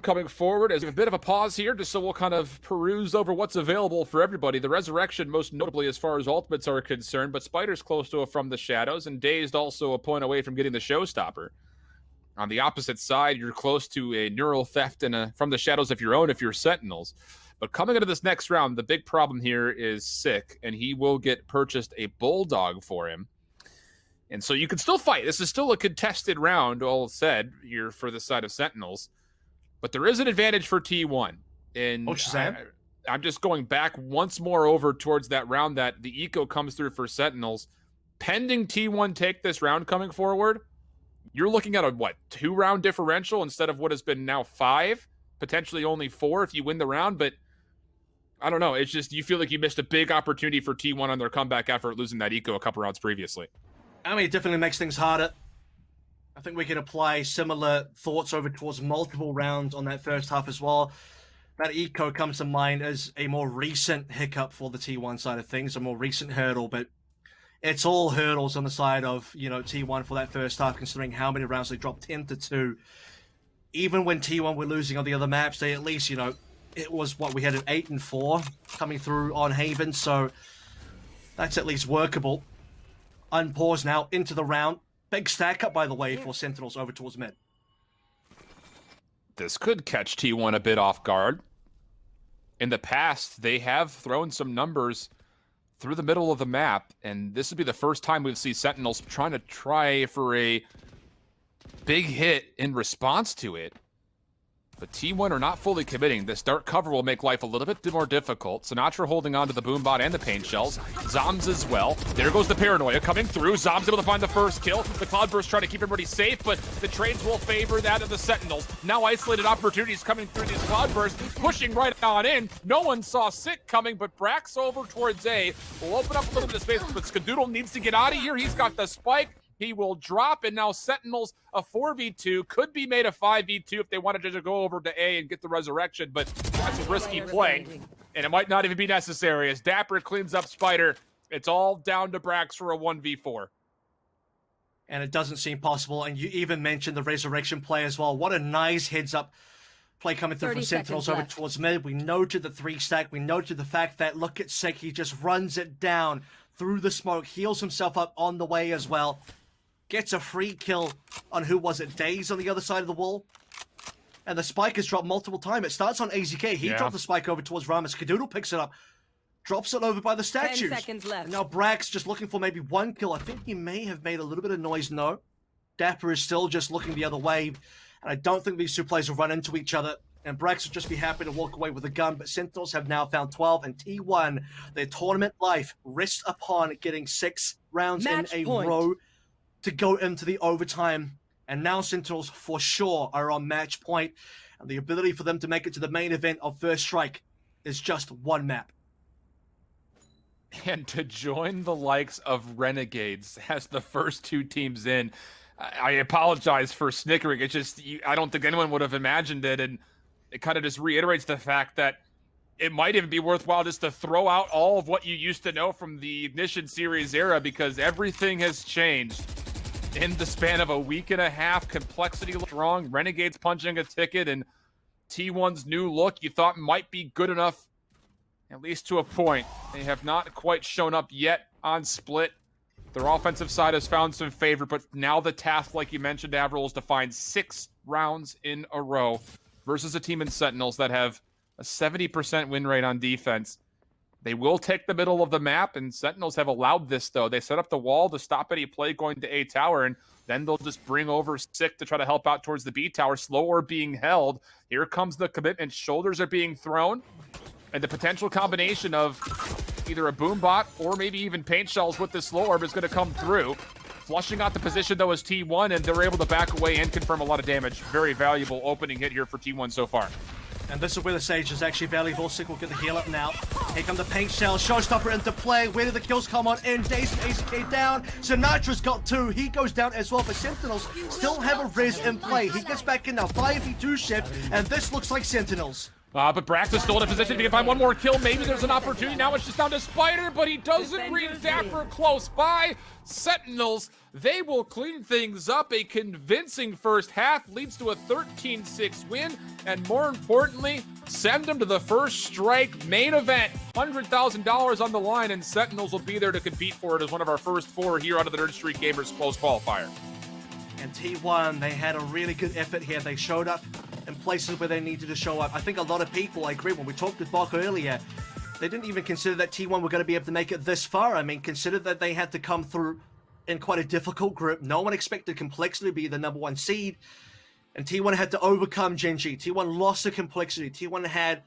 coming forward as a bit of a pause here, just so we'll kind of peruse over what's available for everybody. The Resurrection, most notably as far as ultimates are concerned, but Spider's close to it from the shadows, and Dazed also a point away from getting the Showstopper. On the opposite side, you're close to a Neural Theft and from the shadows of your own if you're Sentinels. But coming into this next round, the big problem here is Sick, and he will get purchased a Bulldog for him. And so you can still fight. This is still a contested round, all said, here for the side of Sentinels. But there is an advantage for T1. And I'm just going back once more over towards that round that the eco comes through for Sentinels. Pending T1 take this round coming forward, you're looking at a, 2-round differential instead of what has been now 5, potentially only 4 if you win the round. But I don't know. It's just you feel like you missed a big opportunity for T1 on their comeback after losing that eco a couple rounds previously. I mean, it definitely makes things harder. I think we can apply similar thoughts over towards multiple rounds on that first half as well. That eco comes to mind as a more recent hiccup for the T1 side of things, a more recent hurdle, but it's all hurdles on the side of, T1 for that first half, considering how many rounds they dropped 10-2. Even when T1 were losing on the other maps, they at least, it was we had an 8-4 coming through on Haven, so that's at least workable. Unpause now into the round. Big stack up, by the way, for Sentinels over towards mid. This could catch T1 a bit off guard. In the past, they have thrown some numbers through the middle of the map, and this would be the first time we've seen Sentinels try for a big hit in response to it. But T1 are not fully committing. This dark cover will make life a little bit more difficult. Sinatra holding on to the boombot and the paint shells. Zoms as well. There goes the paranoia coming through. Zoms able to find the first kill. The Cloudburst trying to keep everybody safe, but the trades will favor that of the Sentinels. Now isolated opportunities coming through these Cloudbursts, pushing right on in. No one saw Sick coming, but Brax over towards A. Will open up a little bit of space, but Skadoodle needs to get out of here. He's got the spike. He will drop, and now Sentinels, a 4v2, could be made a 5v2 if they wanted to go over to A and get the Resurrection, but that's a risky play, and it might not even be necessary. As Dapper cleans up Spider, it's all down to Brax for a 1v4. And it doesn't seem possible, and you even mentioned the Resurrection play as well. What a nice heads-up play coming through from Sentinels over towards mid. We noted the 3-stack. We noted the fact that, look at Sick, he just runs it down. through the smoke, heals himself up on the way as well. Gets a free kill on who was it? Daze on the other side of the wall. And the spike is dropped multiple times. It starts on AZK. He dropped the spike over towards Ramus. Kadoodle picks it up. Drops it over by the statues. 10 seconds left. And now Brax just looking for maybe one kill. I think he may have made a little bit of noise. No. Dapper is still just looking the other way. And I don't think these two players will run into each other. And Brax will just be happy to walk away with a gun. But Sentinels have now found 12. And T1, their tournament life rests upon getting 6 rounds Match in a point. row to go into the overtime. And now Sentinels for sure are on match point. And the ability for them to make it to the main event of First Strike is just one map. And to join the likes of Renegades as the first 2 teams in, I apologize for snickering. It's just, I don't think anyone would have imagined it. And it kind of just reiterates the fact that it might even be worthwhile just to throw out all of what you used to know from the Ignition Series era, because everything has changed in the span of a week and a half. Complexity strong, Renegades punching a ticket, and T1's new look you thought might be good enough, at least to a point. They have not quite shown up yet on Split. Their offensive side has found some favor, but now the task, like you mentioned, Avril, is to find 6 rounds in a row versus a team in Sentinels that have a 70% win rate on defense. They will take the middle of the map, and Sentinels have allowed this, though. They set up the wall to stop any play going to A tower, and then they'll just bring over Sick to try to help out towards the B tower. Slow orb being held. Here comes the commitment. Shoulders are being thrown, and the potential combination of either a boom bot or maybe even paint shells with this slow orb is going to come through. Flushing out the position, though, is T1, and they're able to back away and confirm a lot of damage. Very valuable opening hit here for T1 so far. And this is where the Sage is actually valuable. Sick will get the heal up now. Here come the paint shells. Showstopper into play. Where do the kills come on in? Daze and AZK down. Sinatra's got 2. He goes down as well. But Sentinels still have a res in play. He gets back in now. 5v2 shift. And this looks like Sentinels. But Brax is still in a position. If he can find one more kill, maybe there's an opportunity. Now it's just down to Spider, but he doesn't read Dapper close by. Sentinels, they will clean things up. A convincing first half leads to a 13-6 win, and more importantly, send them to the First Strike main event. $100,000 on the line, and Sentinels will be there to compete for it as one of our first 4 here out of the Nerd Street Gamers Close Qualifier. And T1, they had a really good effort here. They showed up in places where they needed to show up. I think a lot of people, I agree, when we talked with Bok earlier, they didn't even consider that T1 were going to be able to make it this far. I mean, consider that they had to come through in quite a difficult group. No one expected Complexity to be the #1 seed. And T1 had to overcome Genji. T1 lost the Complexity. T1 had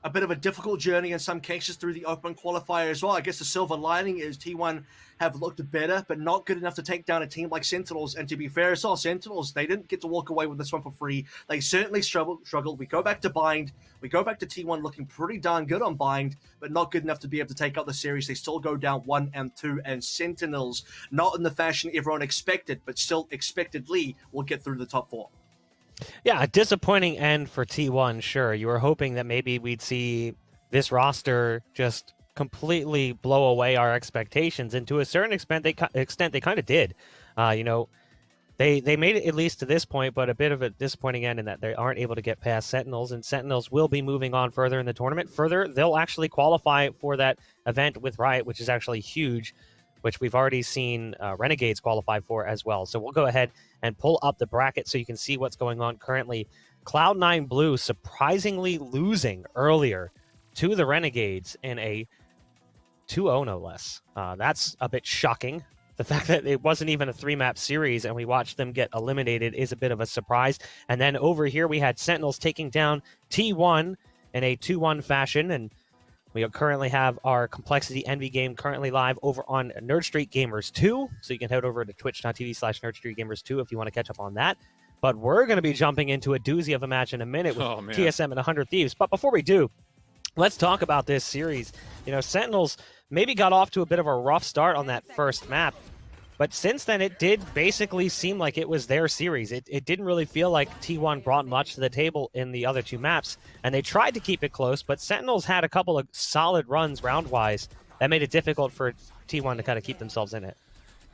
a bit of a difficult journey in some cases through the open qualifier as well. I guess the silver lining is T1 have looked better, but not good enough to take down a team like Sentinels. And to be fair as well, Sentinels, they didn't get to walk away with this one for free. They certainly struggled. We go back to Bind. We go back to T1 looking pretty darn good on Bind, but not good enough to be able to take out the series. They still go down 1 and 2, and Sentinels, not in the fashion everyone expected, but still expectedly will get through the top 4. Yeah, a disappointing end for T1, sure. You were hoping that maybe we'd see this roster just completely blow away our expectations, and to a certain extent, they kind of did. You know, they made it at least to this point, but a bit of a disappointing end in that they aren't able to get past Sentinels, and Sentinels will be moving on further in the tournament. Further, they'll actually qualify for that event with Riot, which is actually huge, which we've already seen Renegades qualify for as well. So we'll go ahead and pull up the bracket so you can see what's going on currently. Cloud9 Blue surprisingly losing earlier to the Renegades in a 2-0 no less. That's a bit shocking. The fact that it wasn't even a 3-map series and we watched them get eliminated is a bit of a surprise. And then over here we had Sentinels taking down T1 in a 2-1 fashion, and we currently have our Complexity Envy game currently live over on Nerd Street Gamers 2. So you can head over to twitch.tv/NerdStreetGamers2 if you want to catch up on that. But we're going to be jumping into a doozy of a match in a minute with TSM and 100 Thieves. But before we do, let's talk about this series. You know, Sentinels maybe got off to a bit of a rough start on that first map, but since then it did basically seem like it was their series. It didn't really feel like T1 brought much to the table in the other 2 maps, and they tried to keep it close, but Sentinels had a couple of solid runs round-wise that made it difficult for T1 to kind of keep themselves in it.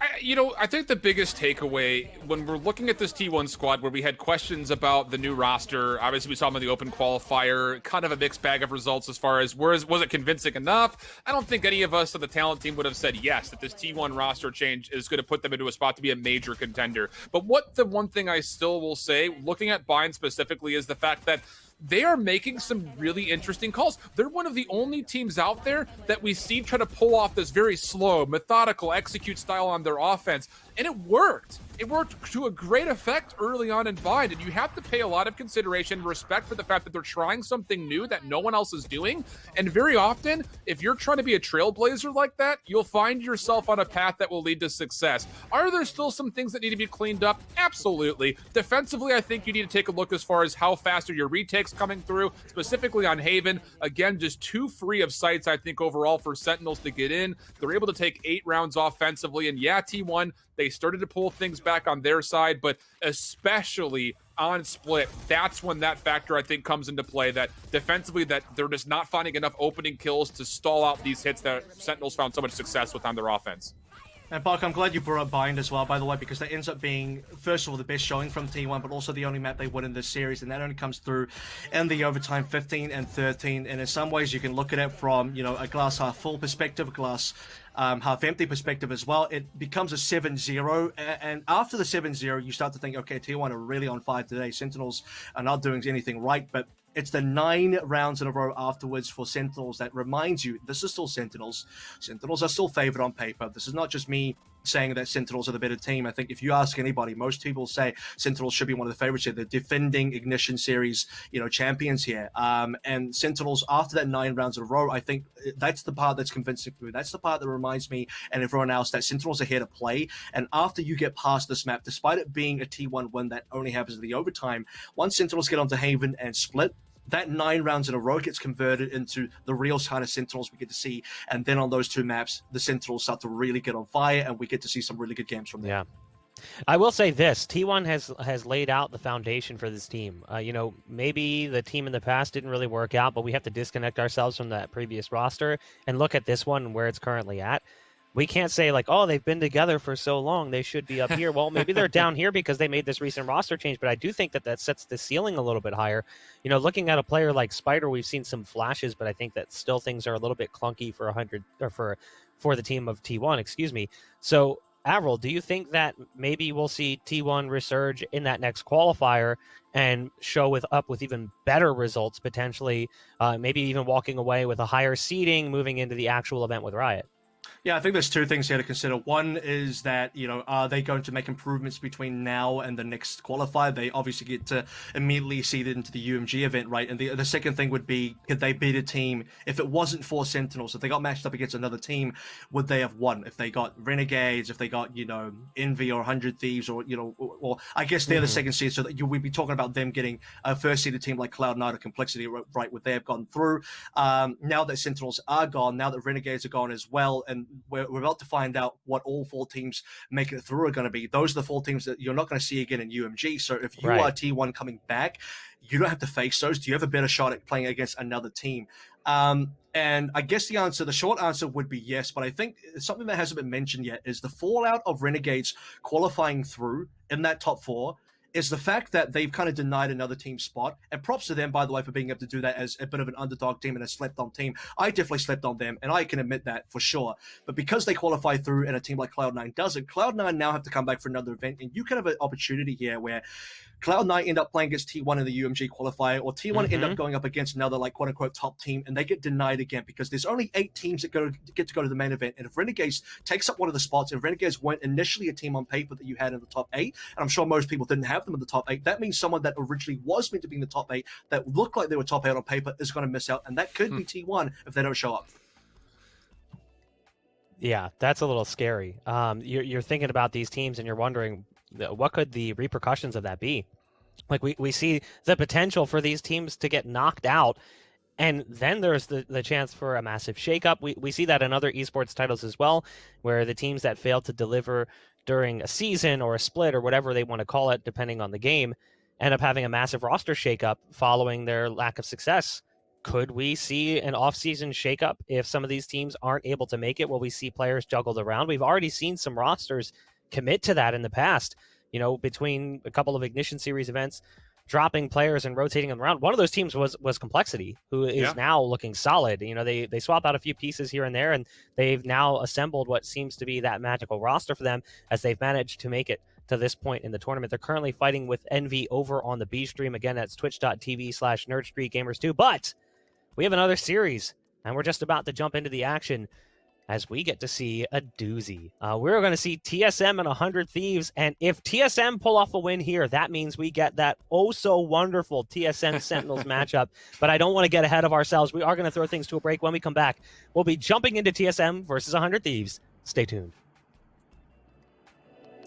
I think the biggest takeaway when we're looking at this T1 squad, where we had questions about the new roster, obviously we saw them in the open qualifier, kind of a mixed bag of results as far as was it convincing enough? I don't think any of us on the talent team would have said yes, that this T1 roster change is going to put them into a spot to be a major contender. But the one thing I still will say, looking at Bind specifically, is the fact that they are making some really interesting calls. They're one of the only teams out there that we see try to pull off this very slow, methodical execute style on their offense. And it worked. It worked to a great effect early on in Bind. And you have to pay a lot of consideration, respect for the fact that they're trying something new that no one else is doing. And very often, if you're trying to be a trailblazer like that, you'll find yourself on a path that will lead to success. Are there still some things that need to be cleaned up? Absolutely. Defensively, I think you need to take a look as far as how fast are your retakes coming through, specifically on Haven. Again, just too free of sights, I think, overall for Sentinels to get in. They're able to take 8 rounds offensively. And yeah, T1, they started to pull things back on their side, but especially on split, that's when that factor, I think, comes into play, that defensively that they're just not finding enough opening kills to stall out these hits that Sentinels found so much success with on their offense. And Park, I'm glad you brought up Bind as well, by the way, because that ends up being, first of all, the best showing from T1, but also the only map they win in this series, and that only comes through in the overtime 15 and 13. And in some ways, you can look at it from, a glass half full perspective, a glass half empty perspective as well. It becomes a 7-0, and after the 7-0, you start to think, okay, T1 are really on fire today. Sentinels are not doing anything right, but it's the 9 rounds in a row afterwards for Sentinels that reminds you, this is still Sentinels. Sentinels are still favored on paper. This is not just me saying that Sentinels are the better team. I think if you ask anybody, most people say Sentinels should be one of the favorites here. The defending Ignition Series, champions here. And Sentinels, after that 9 rounds in a row, I think that's the part that's convincing for me. That's the part that reminds me and everyone else that Sentinels are here to play. And after you get past this map, despite it being a T1 win that only happens in the overtime, once Sentinels get onto Haven and split, that 9 rounds in a row gets converted into the real kind of Sentinels we get to see. And then on those 2 maps, the Sentinels start to really get on fire, and we get to see some really good games from them. Yeah. I will say this, T1 has laid out the foundation for this team. Maybe the team in the past didn't really work out, but we have to disconnect ourselves from that previous roster and look at this one and where it's currently at. We can't say like, oh, they've been together for so long, they should be up here. Well, maybe they're down here because they made this recent roster change, but I do think that sets the ceiling a little bit higher. Looking at a player like Spider, we've seen some flashes, but I think that still things are a little bit clunky for 100 or for the team of T1, excuse me. So, Avril, do you think that maybe we'll see T1 resurge in that next qualifier and show up with even better results potentially, maybe even walking away with a higher seeding, moving into the actual event with Riot? Yeah, I think there's 2 things here to consider. One is that, are they going to make improvements between now and the next qualifier? They obviously get to immediately seed into the UMG event, right? And the second thing would be, could they beat a team? If it wasn't for Sentinels, if they got matched up against another team, would they have won? If they got Renegades, if they got, Envy or 100 Thieves, or, or I guess they're the second seed, so that we'd be talking about them getting a first seeded team like Cloud9 or Complexity, right, what they have gone through. Now that Sentinels are gone, now that Renegades are gone as well, and we're about to find out what all 4 teams making it through are going to be. Those are the 4 teams that you're not going to see again in UMG. So if you are T1 coming back, you don't have to face those. Do you have a better shot at playing against another team? And I guess the short answer would be yes, but I think something that hasn't been mentioned yet is the fallout of Renegades qualifying through in that top 4 is the fact that they've kind of denied another team's spot. And props to them, by the way, for being able to do that as a bit of an underdog team and a slept-on team. I definitely slept on them, and I can admit that for sure. But because they qualify through and a team like Cloud9 doesn't, Cloud9 now have to come back for another event, and you can have an opportunity here where Cloud9 end up playing against T1 in the UMG qualifier, or T1 end up going up against another, like, quote-unquote top team, and they get denied again because there's only 8 teams that get to go to the main event. And if Renegades takes up one of the spots, and Renegades weren't initially a team on paper that you had in the top 8, and I'm sure most people didn't have them in the top 8, that means someone that originally was meant to be in the top 8, that looked like they were top 8 on paper, is going to miss out, and that could be T1 if they don't show up. Yeah, that's a little scary. You're thinking about these teams and you're wondering, what could the repercussions of that be? Like we see the potential for these teams to get knocked out, and then there's the chance for a massive shakeup. We see that in other esports titles as well, where the teams that fail to deliver during a season or a split or whatever they want to call it, depending on the game, end up having a massive roster shakeup following their lack of success. Could we see an offseason shakeup if some of these teams aren't able to make it? Will we see players juggled around? We've already seen some rosters commit to that in the past, you know, between a couple of Ignition Series events, dropping players and rotating them around. One of those teams was Complexity, who is now looking solid. You know, they swap out a few pieces here and there, and they've now assembled what seems to be that magical roster for them as they've managed to make it to this point in the tournament. They're currently fighting with Envy over on the B stream. Again, that's twitch.tv/NerdStreetGamers2. But we have another series, and we're just about to jump into the action as we get to see a doozy. We're going to see TSM and 100 Thieves, and if TSM pull off a win here, that means we get that oh-so-wonderful TSM Sentinels matchup. But I don't want to get ahead of ourselves. We are going to throw things to a break. When we come back, we'll be jumping into TSM versus 100 Thieves. Stay tuned.